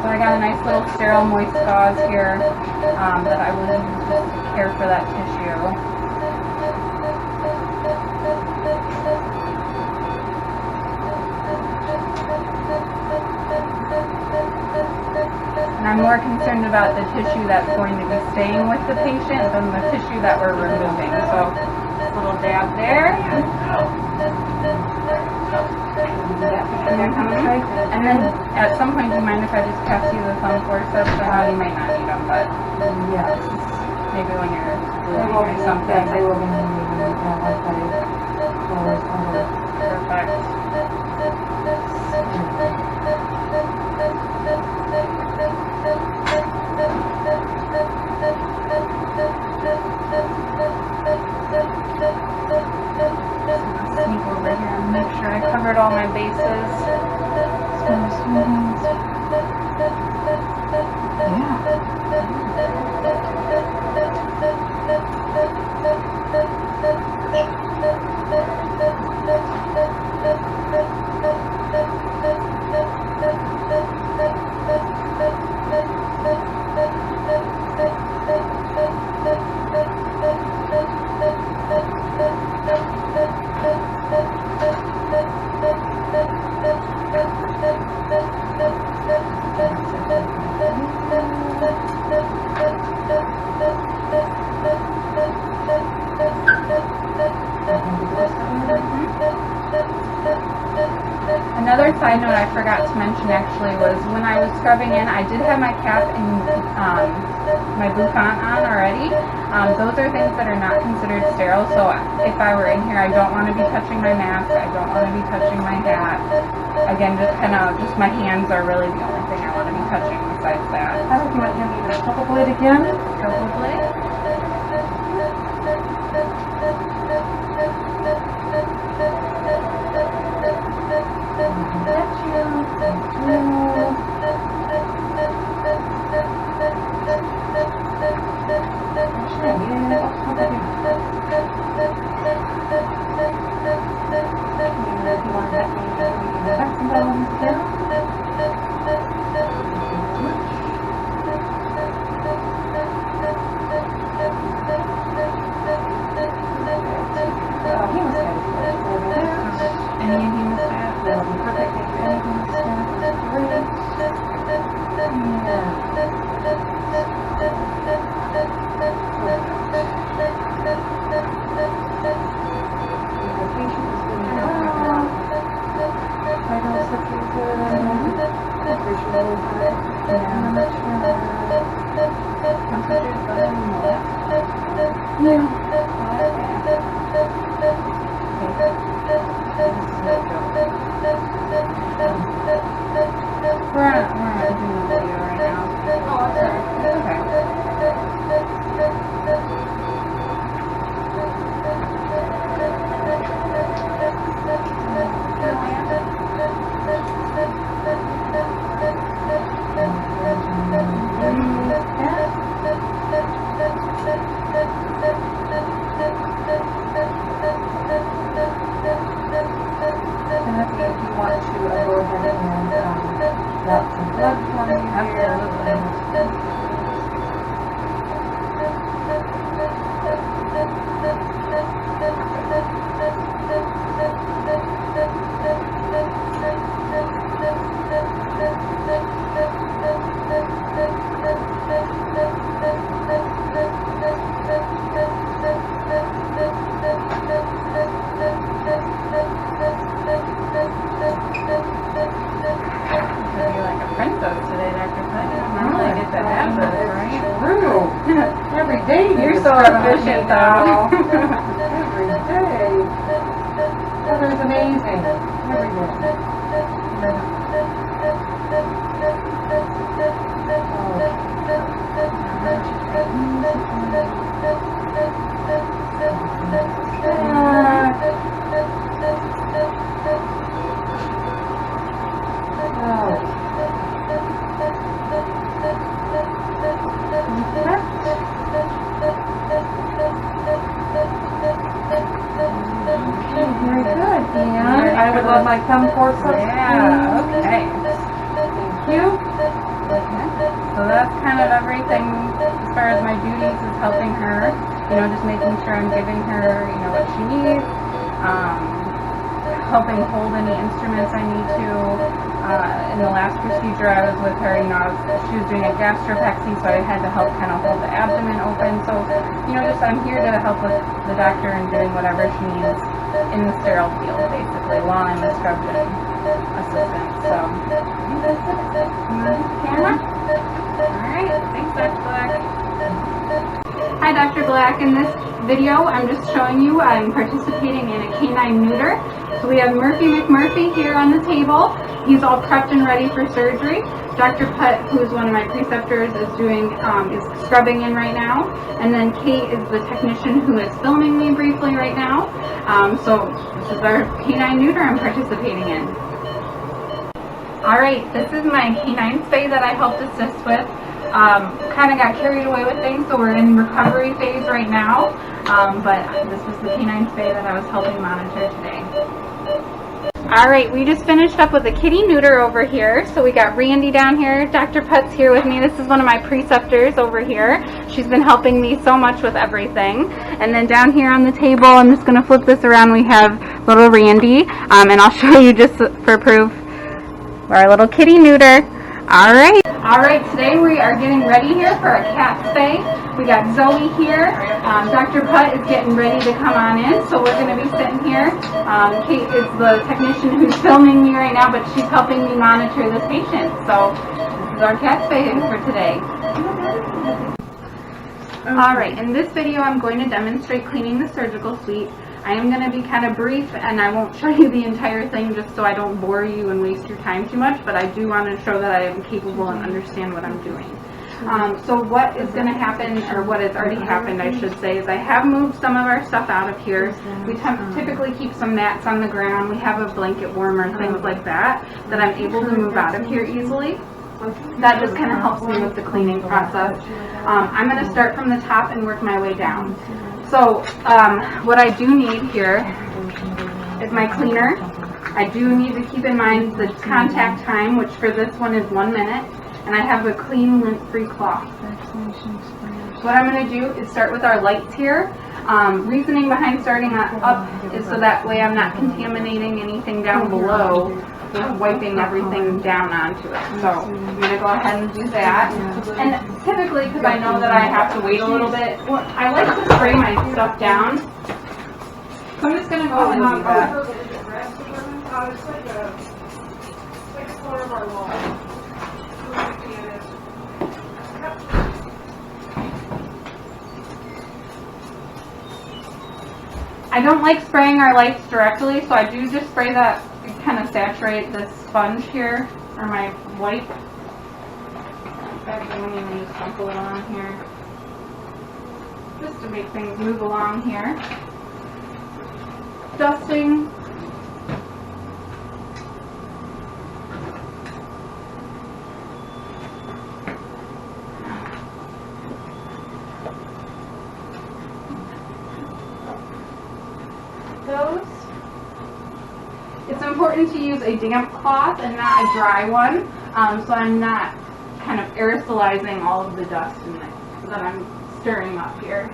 So I got a nice little sterile moist gauze here that I will use just to care for that tissue. And I'm more concerned about the tissue that's going to be staying with the patient than the tissue that we're removing. So, just a little dab there. And then at some point, do you mind if I just pass you the thumb forceps? Or how you might not need them, but Yes. maybe when you're They will doing be something. They will be moving once I close over. Perfect. Sneak over here and make sure I covered all my bases. Another side note I forgot to mention actually was when I was scrubbing in, I did have my cap and my bouffant on already. Those are things that are not considered sterile, so if I were in here, I don't want to be touching my mask, I don't want to be touching my hat. Again, just my hands are really the only thing I want to be touching besides that. I don't think I can need a couple blade again. Probably. so efficient though. Every day. Heather's amazing. Every day. Very good, and I would love my thumb forceps. Yeah, okay. Thank you. So that's kind of everything as far as my duties is helping her, you know, just making sure I'm giving her, you know, what she needs, helping hold any instruments I need to. In the last procedure I was with her, you know, she was doing a gastropexy, so I had to help kind of hold the abdomen open. So, you know, just I'm here to help with the doctor and doing whatever she needs in the sterile field, basically, while I'm a scrub assistant. So, camera. All right, thanks, Dr. Black. Hi, Dr. Black. In this video, I'm just showing you I'm participating in a canine neuter. So we have Murphy McMurphy here on the table. He's all prepped and ready for surgery. Dr. Putt, who is one of my preceptors, is scrubbing in right now. And then Kate is the technician who is filming me briefly right now. So this is our canine neuter I'm participating in. All right, this is my canine spay that I helped assist with. Kind of got carried away with things, so we're in recovery phase right now. But this was the canine spay that I was helping monitor today. All right, we just finished up with a kitty neuter over here. So we got Randy down here. Dr. Putt's here with me. This is one of my preceptors over here. She's been helping me so much with everything. And then down here on the table, I'm just going to flip this around. We have little Randy, and I'll show you just for proof our little kitty neuter. All right, today we are getting ready here for a cat spay. We got Zoe here. Dr. Putt is getting ready to come on in, so we're going to be sitting here. Kate is the technician who's filming me right now, but she's helping me monitor this patient. So this is our cat spay for today. All right, in this video I'm going to demonstrate cleaning the surgical suite. I am going to be kind of brief, and I won't show you the entire thing just so I don't bore you and waste your time too much, but I do want to show that I am capable and understand what I'm doing. So what is going to happen, or what has already happened, I should say, is I have moved some of our stuff out of here. We typically keep some mats on the ground. We have a blanket warmer, things like that I'm able to move out of here easily. That just kind of helps me with the cleaning process. I'm going to start from the top and work my way down. So what I do need here is my cleaner. I do need to keep in mind the contact time, which for this one is 1 minute, and I have a clean lint-free cloth. What I'm going to do is start with our lights here. Reasoning behind starting up is so that way I'm not contaminating anything down below with wiping everything down onto it. So I'm going to go ahead and do that. And typically, because I know that I have to wait a little bit, I like to spray my stuff down. So I'm just going to go ahead and do that. I don't like spraying our lights directly, so I do just spray that to kind of saturate this sponge here, or my wipe. Actually, let me just sprinkle it on here, just to make things move along here. Dusting. Those. It's important to use a damp cloth and not a dry one, so I'm not kind of aerosolizing all of the dust that I'm stirring up here.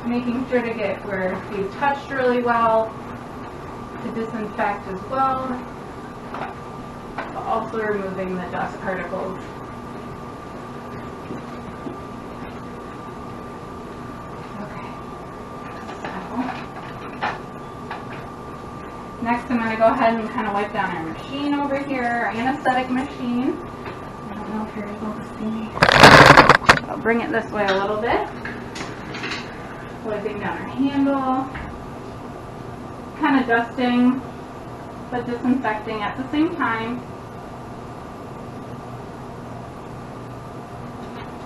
Making sure to get where you've touched really well, to disinfect as well, but also removing the dust particles. Next, I'm going to go ahead and kind of wipe down our machine over here, our anesthetic machine. I don't know if you're able to see. I'll bring it this way a little bit. Wiping down our handle. Kind of dusting, but disinfecting at the same time.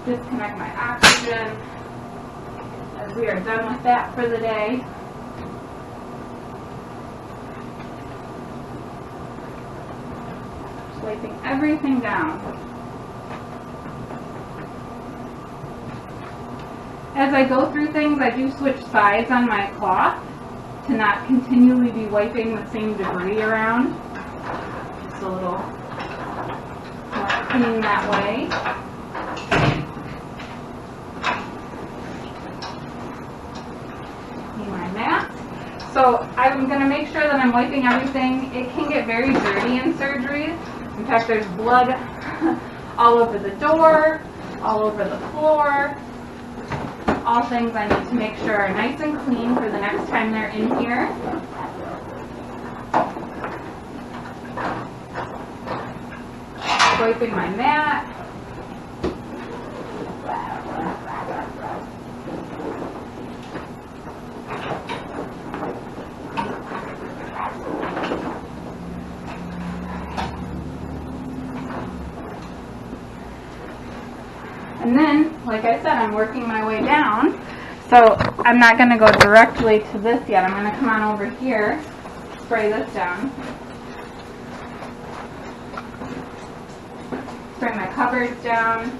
Disconnect my oxygen as we are done with that for the day. Just wiping everything down. As I go through things, I do switch sides on my cloth to not continually be wiping the same debris around. Just a little more clean that way. My mat. So I'm going to make sure that I'm wiping everything. It can get very dirty in surgery. In fact, there's blood all over the door, all over the floor. All things I need to make sure are nice and clean for the next time they're in here. Wiping my mat. And then, like I said, I'm working my way down, so I'm not going to go directly to this yet. I'm going to come on over here, spray this down, spray my cupboards down,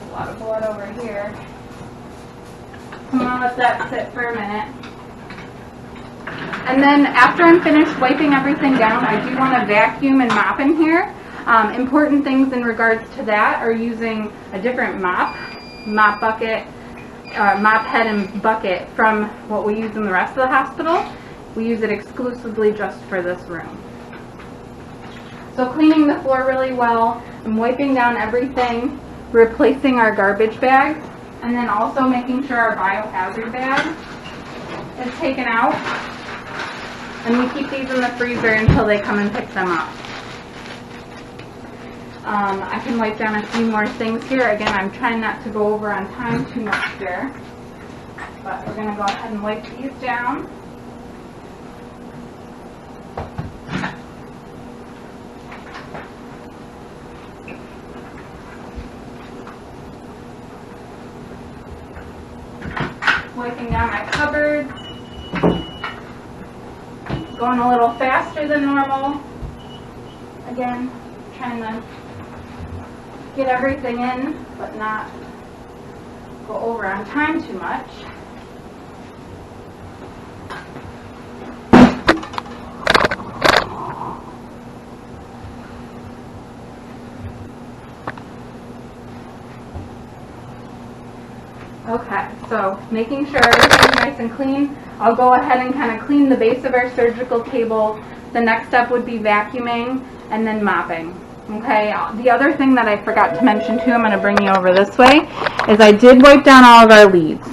a lot of blood over here. I'm going to let that sit for a minute. And then after I'm finished wiping everything down, I do want to vacuum and mop in here. Important things in regards to that are using a different mop bucket, mop head and bucket from what we use in the rest of the hospital. We use it exclusively just for this room. So cleaning the floor really well, and wiping down everything, replacing our garbage bags, and then also making sure our biohazard bag is taken out. And we keep these in the freezer until they come and pick them up. I can wipe down a few more things here. Again, I'm trying not to go over on time too much here. But we're going to go ahead and wipe these down. Wiping down my cupboards. Going a little faster than normal. Again, trying to get everything in, but not go over on time too much. Okay, so making sure everything's nice and clean. I'll go ahead and kind of clean the base of our surgical table. The next step would be vacuuming and then mopping. Okay, the other thing that I forgot to mention too, I'm going to bring you over this way, is I did wipe down all of our leads.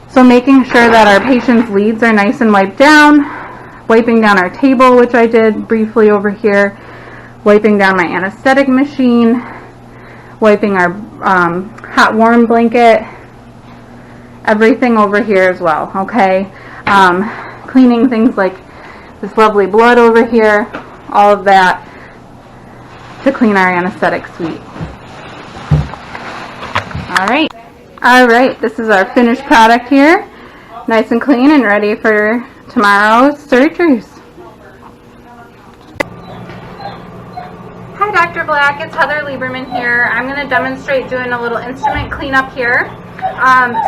So making sure that our patients' leads are nice and wiped down, wiping down our table, which I did briefly over here, wiping down my anesthetic machine, wiping our hot warm blanket, everything over here as well, okay? Cleaning things like this lovely blood over here, all of that to clean our anesthetic suite. All right, this is our finished product here. Nice and clean and ready for tomorrow's surgeries. Hi, Dr. Black, it's Heather Lieberman here. I'm going to demonstrate doing a little instrument cleanup here.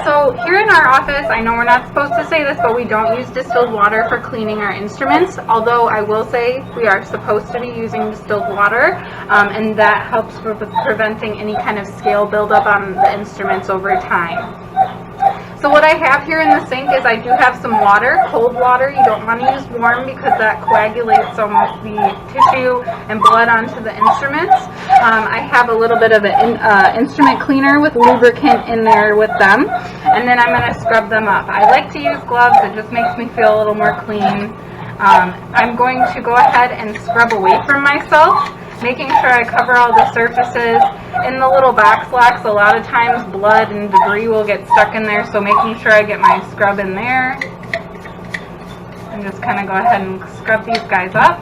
So here in our office, I know we're not supposed to say this, but we don't use distilled water for cleaning our instruments, although I will say we are supposed to be using distilled water, and that helps with preventing any kind of scale buildup on the instruments over time. So what I have here in the sink is I do have some water, cold water. You don't want to use warm because that coagulates some of the tissue and blood onto the instruments. I have a little bit of an instrument cleaner with lubricant in there with them, and then I'm going to scrub them up. I like to use gloves. It just makes me feel a little more clean. I'm going to go ahead and scrub away from myself, making sure I cover all the surfaces. In the little box locks, a lot of times blood and debris will get stuck in there, so making sure I get my scrub in there. And just kind of go ahead and scrub these guys up.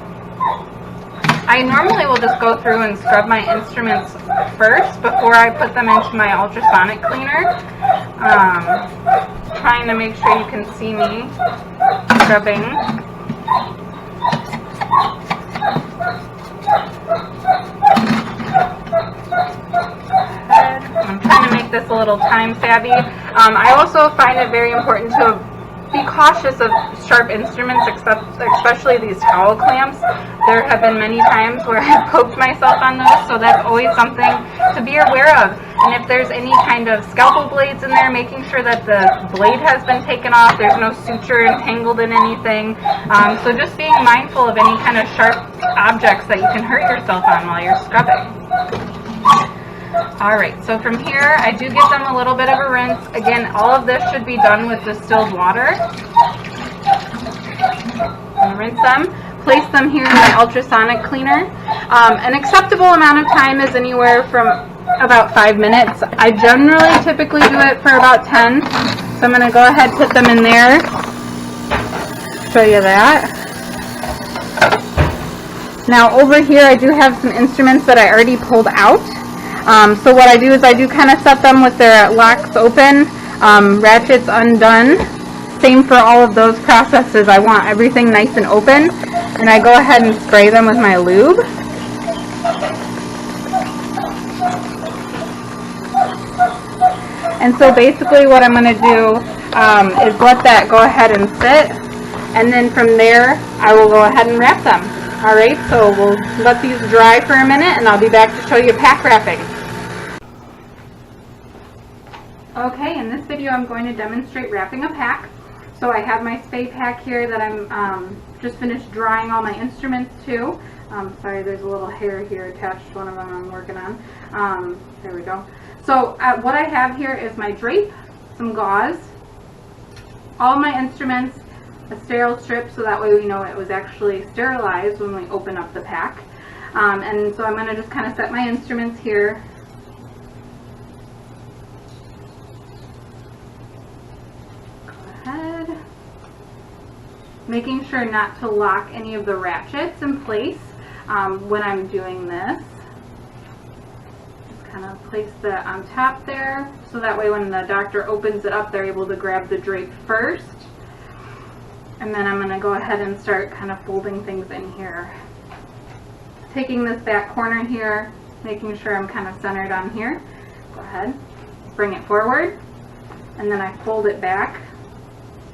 I normally will just go through and scrub my instruments first before I put them into my ultrasonic cleaner. Trying to make sure you can see me scrubbing. I'm trying to make this a little time savvy. I also find it very important to be cautious of sharp instruments, especially these towel clamps. There have been many times where I've poked myself on those, so that's always something to be aware of. And if there's any kind of scalpel blades in there, making sure that the blade has been taken off, there's no suture entangled in anything. So just being mindful of any kind of sharp objects that you can hurt yourself on while you're scrubbing. Alright, so from here, I do give them a little bit of a rinse. Again, all of this should be done with distilled water. And rinse them. Place them here in my ultrasonic cleaner. An acceptable amount of time is anywhere from about 5 minutes. I generally typically do it for about 10. So I'm going to go ahead and put them in there. Show you that. Now over here I do have some instruments that I already pulled out. So what I do is I do kind of set them with their locks open, ratchets undone. Same for all of those processes. I want everything nice and open, and I go ahead and spray them with my lube. And so basically what I'm going to do is let that go ahead and sit, and then from there I will go ahead and wrap them. Alright, so we'll let these dry for a minute and I'll be back to show you pack wrapping. Okay, in this video I'm going to demonstrate wrapping a pack. So I have my spay pack here that I'm just finished drying all my instruments to. Sorry, there's a little hair here attached to one of them I'm working on. There we go. So what I have here is my drape, some gauze, all my instruments, a sterile strip so that way we know it was actually sterilized when we open up the pack. And so I'm going to just kind of set my instruments here. Go ahead. Making sure not to lock any of the ratchets in place when I'm doing this. Just kind of place that on top there so that way when the doctor opens it up they're able to grab the drape first. And then I'm going to go ahead and start kind of folding things in here. Taking this back corner here, making sure I'm kind of centered on here. Go ahead, bring it forward, and then I fold it back,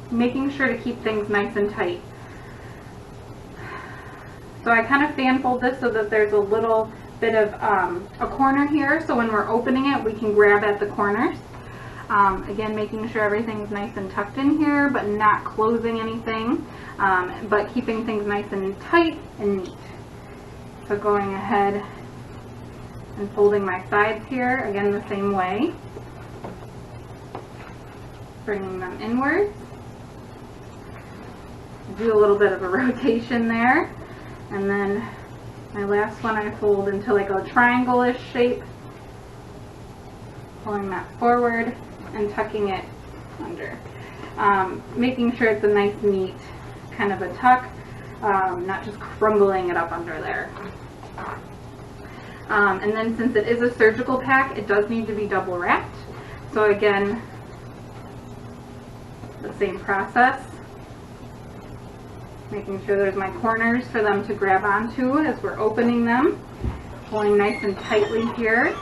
making sure to keep things nice and tight. So I kind of fan fold this so that there's a little bit of a corner here, so when we're opening it we can grab at the corners. Again, making sure everything's nice and tucked in here, but not closing anything, but keeping things nice and tight and neat. So going ahead and folding my sides here, again the same way. Bringing them inwards. Do a little bit of a rotation there, and then my last one I fold into like a triangle-ish shape, pulling that forward and tucking it under. Making sure it's a nice neat kind of a tuck, not just crumbling it up under there. And then since it is a surgical pack, it does need to be double wrapped. So again, the same process. Making sure there's my corners for them to grab onto as we're opening them. Pulling nice and tightly here.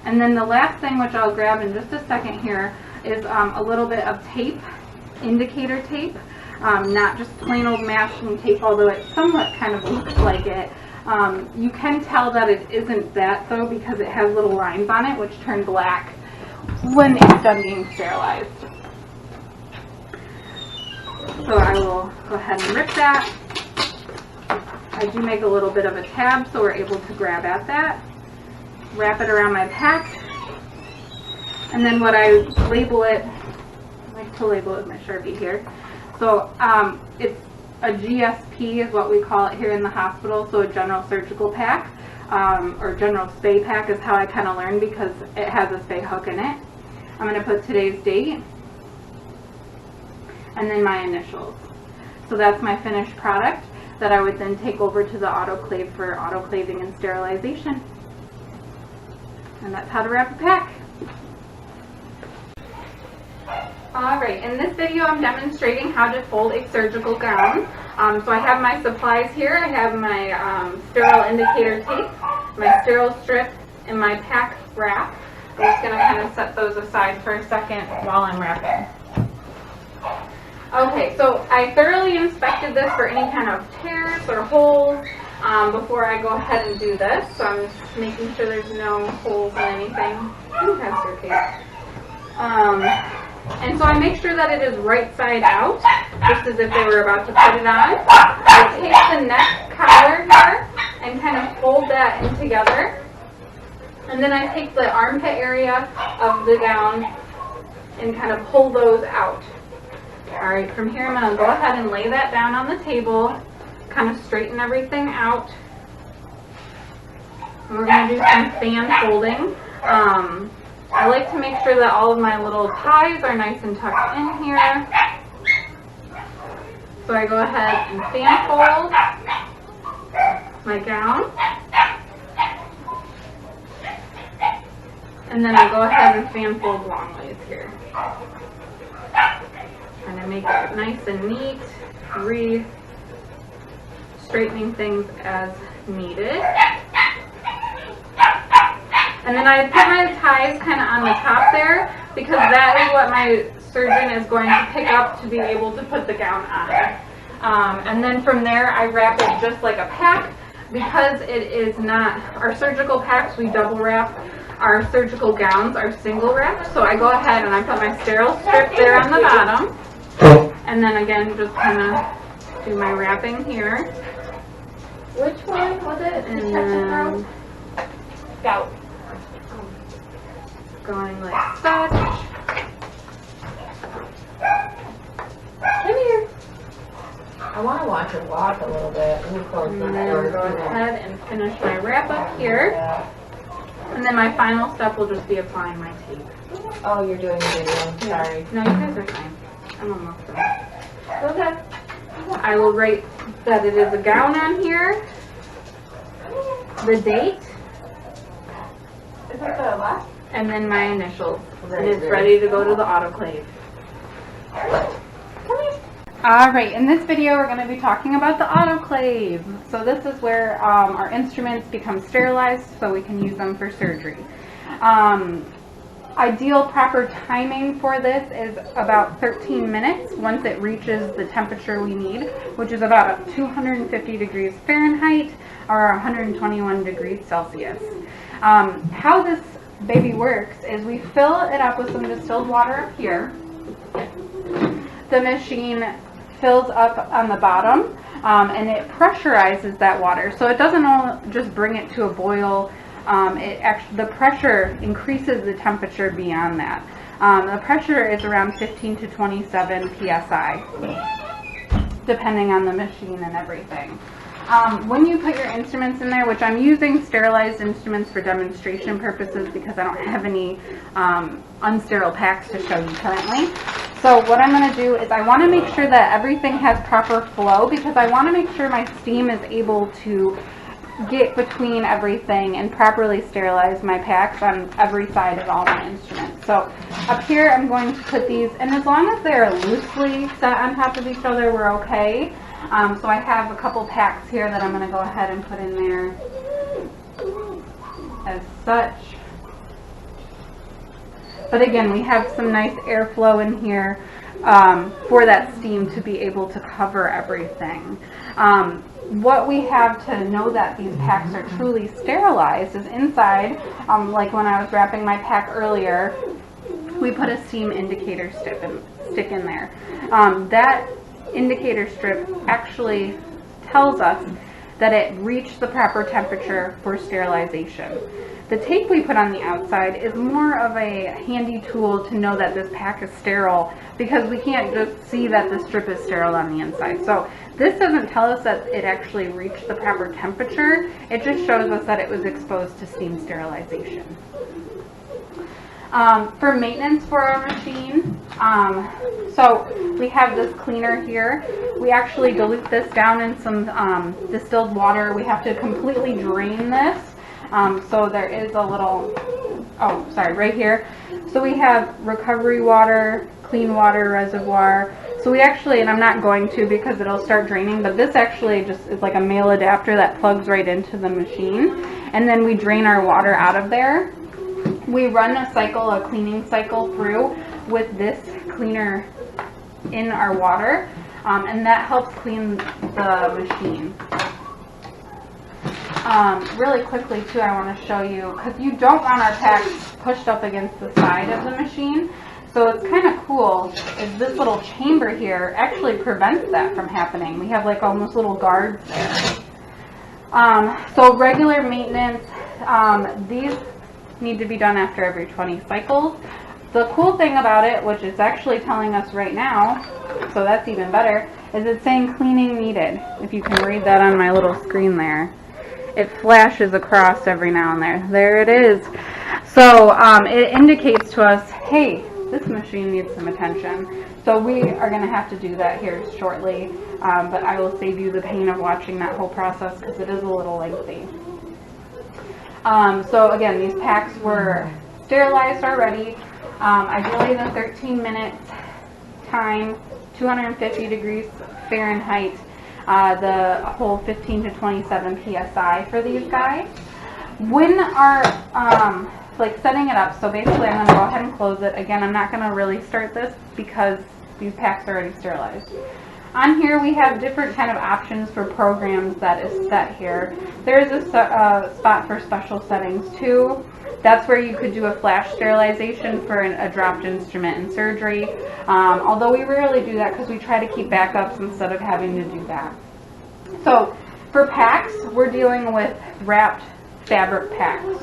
And then the last thing, which I'll grab in just a second here, is a little bit of tape, indicator tape. Not just plain old masking tape, although it somewhat kind of looks like it. You can tell that it isn't that though because it has little lines on it which turn black when it's done being sterilized. So I will go ahead and rip that. I do make a little bit of a tab so we're able to grab at that. Wrap it around my pack. And then what I label it, I like to label it with my Sharpie here. So it's a GSP is what we call it here in the hospital, so a general surgical pack, or general spay pack is how I kind of learned because it has a spay hook in it. I'm going to put today's date and then my initials. So that's my finished product that I would then take over to the autoclave for autoclaving and sterilization. And that's how to wrap a pack. Alright, in this video I'm demonstrating how to fold a surgical gown. So I have my supplies here. I have my sterile indicator tape, my sterile strip, and my pack wrap. I'm just going to kind of set those aside for a second while I'm wrapping. Okay, so I thoroughly inspected this for any kind of tears or holes before I go ahead and do this. So I'm just making sure there's no holes in anything. Ooh, that's okay. And so I make sure that it is right side out, just as if they were about to put it on. I take the neck collar here and kind of fold that in together. And then I take the armpit area of the gown and kind of pull those out. Alright, from here I'm going to go ahead and lay that down on the table, kind of straighten everything out. And we're going to do some fan folding. I like to make sure that all of my little ties are nice and tucked in here. So I go ahead and fan fold my gown. And then I go ahead and fan fold long ways here. Trying to make it nice and neat, straightening things as needed. And then I put my ties kind of on the top there because that is what my surgeon is going to pick up to be able to put the gown on. And then from there I wrap it just like a pack because it is not, our surgical packs we double wrap, our surgical gowns are single wrapped. So I go ahead and I put my sterile strip there on the bottom. And then again just kind of do my wrapping here. Which one was it? And then Scout. going like such. Come here. I want to watch her walk a little bit. Let me close And the then door. go ahead and finish my wrap up here. And then my final step will just be applying my tape. Oh, you're doing the video. Sorry. No, you guys are fine. I'm almost done. Okay. I will write that it is a gown on here, the date, Is that the last? and then my initials. Right And it's there. ready to go to the autoclave. Come here. Alright, in this video we're going to be talking about the autoclave. So this is where our instruments become sterilized so we can use them for surgery. Ideal proper timing for this is about 13 minutes once it reaches the temperature we need, which is about 250 degrees Fahrenheit or 121 degrees Celsius. How this baby works is we fill it up with some distilled water up here. The machine fills up on the bottom and it pressurizes that water. So it doesn't all just bring it to a boil. The pressure increases the temperature beyond that. The pressure is around 15 to 27 psi, depending on the machine and everything. When you put your instruments in there, which I'm using sterilized instruments for demonstration purposes because I don't have any unsterile packs to show you currently. So what I'm going to do is I want to make sure that everything has proper flow because I want to make sure my steam is able to get between everything and properly sterilize my packs on every side of all my instruments. So up here I'm going to put these, and as long as they're loosely set on top of each other, we're okay. So I have a couple packs here that I'm going to go ahead and put in there as such. But again, we have some nice airflow in here for that steam to be able to cover everything. what we have to know that these packs are truly sterilized is inside, like when I was wrapping my pack earlier, we put a steam indicator stick in there. That indicator strip actually tells us that it reached the proper temperature for sterilization. The tape we put on the outside is more of a handy tool to know that this pack is sterile, because we can't just see that the strip is sterile on the inside. So this doesn't tell us that it actually reached the proper temperature. It just shows us that it was exposed to steam sterilization. For maintenance for our machine, so we have this cleaner here. We actually dilute this down in some distilled water. We have to completely drain this. So there is a little, right here. So we have recovery water, clean water reservoir. So we actually, and I'm not going to because it'll start draining, but this actually just is like a male adapter that plugs right into the machine. And then we drain our water out of there. We run a cleaning cycle through with this cleaner in our water, and that helps clean the machine. Really quickly too, I want to show you, because you don't want our packs pushed up against the side of the machine. So it's kind of cool, is this little chamber here actually prevents that from happening. We have like almost little guards there. So regular maintenance, these need to be done after every 20 cycles. The cool thing about it, which is actually telling us right now, so that's even better, is it's saying cleaning needed. If you can read that on my little screen there. It flashes across every now and then. There it is. So it indicates to us, hey, this machine needs some attention. So we are going to have to do that here shortly, but I will save you the pain of watching that whole process because it is a little lengthy. So again, these packs were sterilized already. Ideally the 13 minutes time, 250 degrees Fahrenheit, the whole 15 to 27 psi for these guys. When our like setting it up, so basically I'm going to go ahead and close it. Again, I'm not going to really start this because these packs are already sterilized. On here we have different kind of options for programs that is set here. There is a spot for special settings too. That's where you could do a flash sterilization for a dropped instrument in surgery. Although we rarely do that because we try to keep backups instead of having to do that. So for packs, we're dealing with wrapped fabric packs.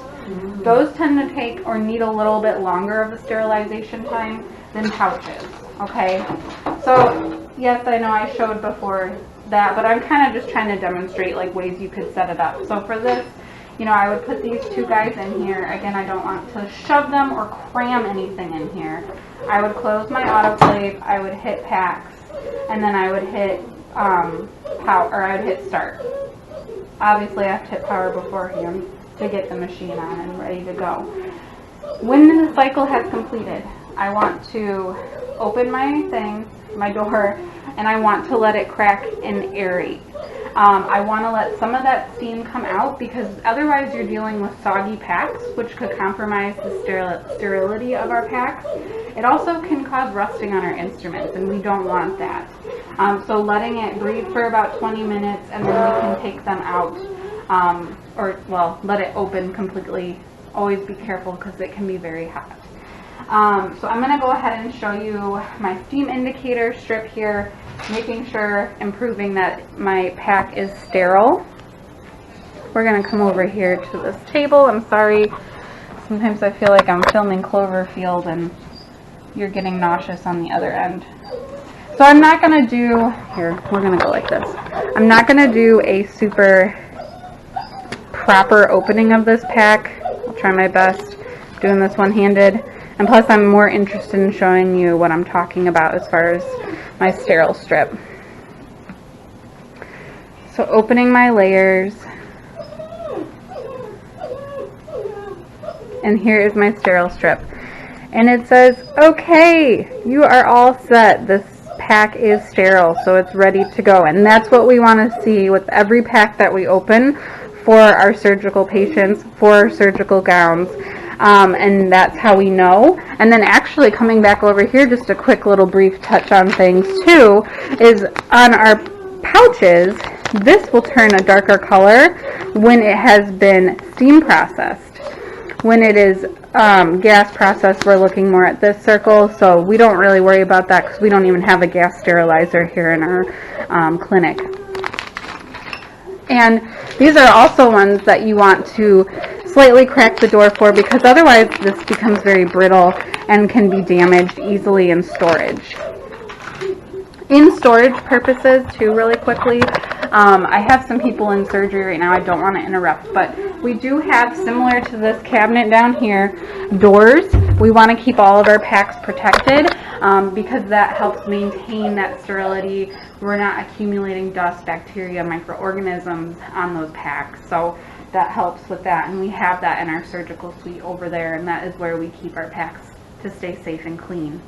Those tend to take or need a little bit longer of a sterilization time than pouches. Okay, so yes, I know I showed before that, but I'm kind of just trying to demonstrate like ways you could set it up. So for this, you know, I would put these two guys in here. Again, I don't want to shove them or cram anything in here. I would close my autoclave, I would hit packs, and then I would hit I would hit start. Obviously, I have to hit power beforehand to get the machine on and ready to go. When the cycle has completed, I want to open my door, and I want to let it crack and aerate. I want to let some of that steam come out because otherwise you're dealing with soggy packs, which could compromise the sterility of our packs. It also can cause rusting on our instruments, and we don't want that. So letting it breathe for about 20 minutes, and then we can take them out, let it open completely. Always be careful because it can be very hot. So I'm going to go ahead and show you my steam indicator strip here, making sure, improving that my pack is sterile. We're going to come over here to this table. I'm sorry, sometimes I feel like I'm filming Cloverfield and you're getting nauseous on the other end. So I'm not going to do, here, we're going to go like this. I'm not going to do a super proper opening of this pack. I'll try my best doing this one-handed. And plus I'm more interested in showing you what I'm talking about as far as my sterile strip. So opening my layers. And here is my sterile strip. And it says, okay, you are all set. This pack is sterile, so it's ready to go. And that's what we want to see with every pack that we open for our surgical patients, for our surgical gowns. And that's how we know. And then actually coming back over here, just a quick little brief touch on things too, is on our pouches, This will turn a darker color when it has been steam processed. When it is gas processed, we're looking more at this circle, so we don't really worry about that because we don't even have a gas sterilizer here in our clinic. And these are also ones that you want to slightly crack the door for, because otherwise this becomes very brittle and can be damaged easily in storage. In storage purposes too, really quickly, I have some people in surgery right now. I don't want to interrupt, but we do have, similar to this cabinet down here, doors. We want to keep all of our packs protected because that helps maintain that sterility. We're not accumulating dust, bacteria, microorganisms on those packs, so that helps with that. And we have that in our surgical suite over there, and that is where we keep our packs to stay safe and clean.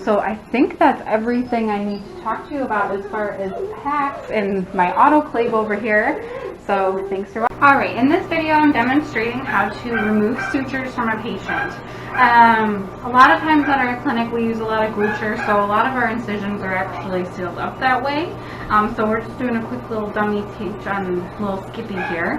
So I think that's everything I need to talk to you about as far as packs and my autoclave over here. So thanks for watching. Alright, in this video I'm demonstrating how to remove sutures from a patient. A lot of times at our clinic we use a lot of gluture, so a lot of our incisions are actually sealed up that way. So we're just doing a quick little dummy teach on little Skippy here.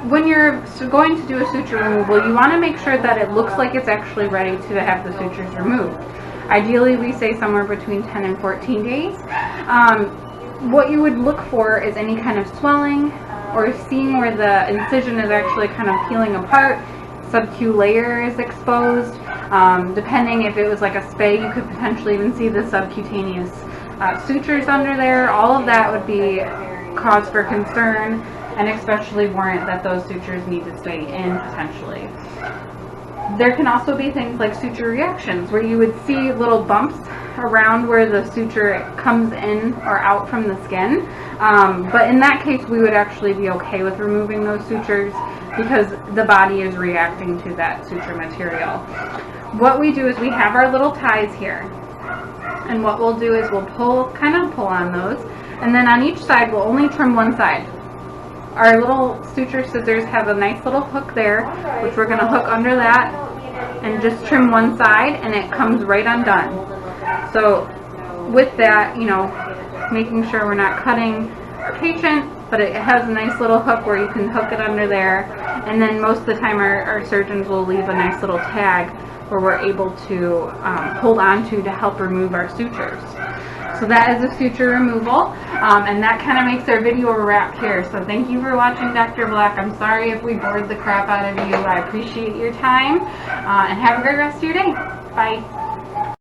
When you're going to do a suture removal, you want to make sure that it looks like it's actually ready to have the sutures removed. Ideally, we say somewhere between 10 and 14 days. What you would look for is any kind of swelling, or seeing where the incision is actually kind of peeling apart, sub-Q layer is exposed. Depending if it was like a spay, you could potentially even see the subcutaneous sutures under there. All of that would be cause for concern, and especially warrant that those sutures need to stay in potentially. There can also be things like suture reactions, where you would see little bumps around where the suture comes in or out from the skin. But in that case, we would actually be okay with removing those sutures because the body is reacting to that suture material. What we do is we have our little ties here. And what we'll do is we'll kind of pull on those. And then on each side, we'll only trim one side. Our little suture scissors have a nice little hook there, which we're going to hook under that and just trim one side, and it comes right undone. So with that, you know, making sure we're not cutting our patient, but it has a nice little hook where you can hook it under there. And then most of the time our surgeons will leave a nice little tag where we're able to hold on to help remove our sutures. So that is a suture removal, and that kind of makes our video a wrap here. So thank you for watching, Dr. Black. I'm sorry if we bored the crap out of you. I appreciate your time, and have a great rest of your day. Bye.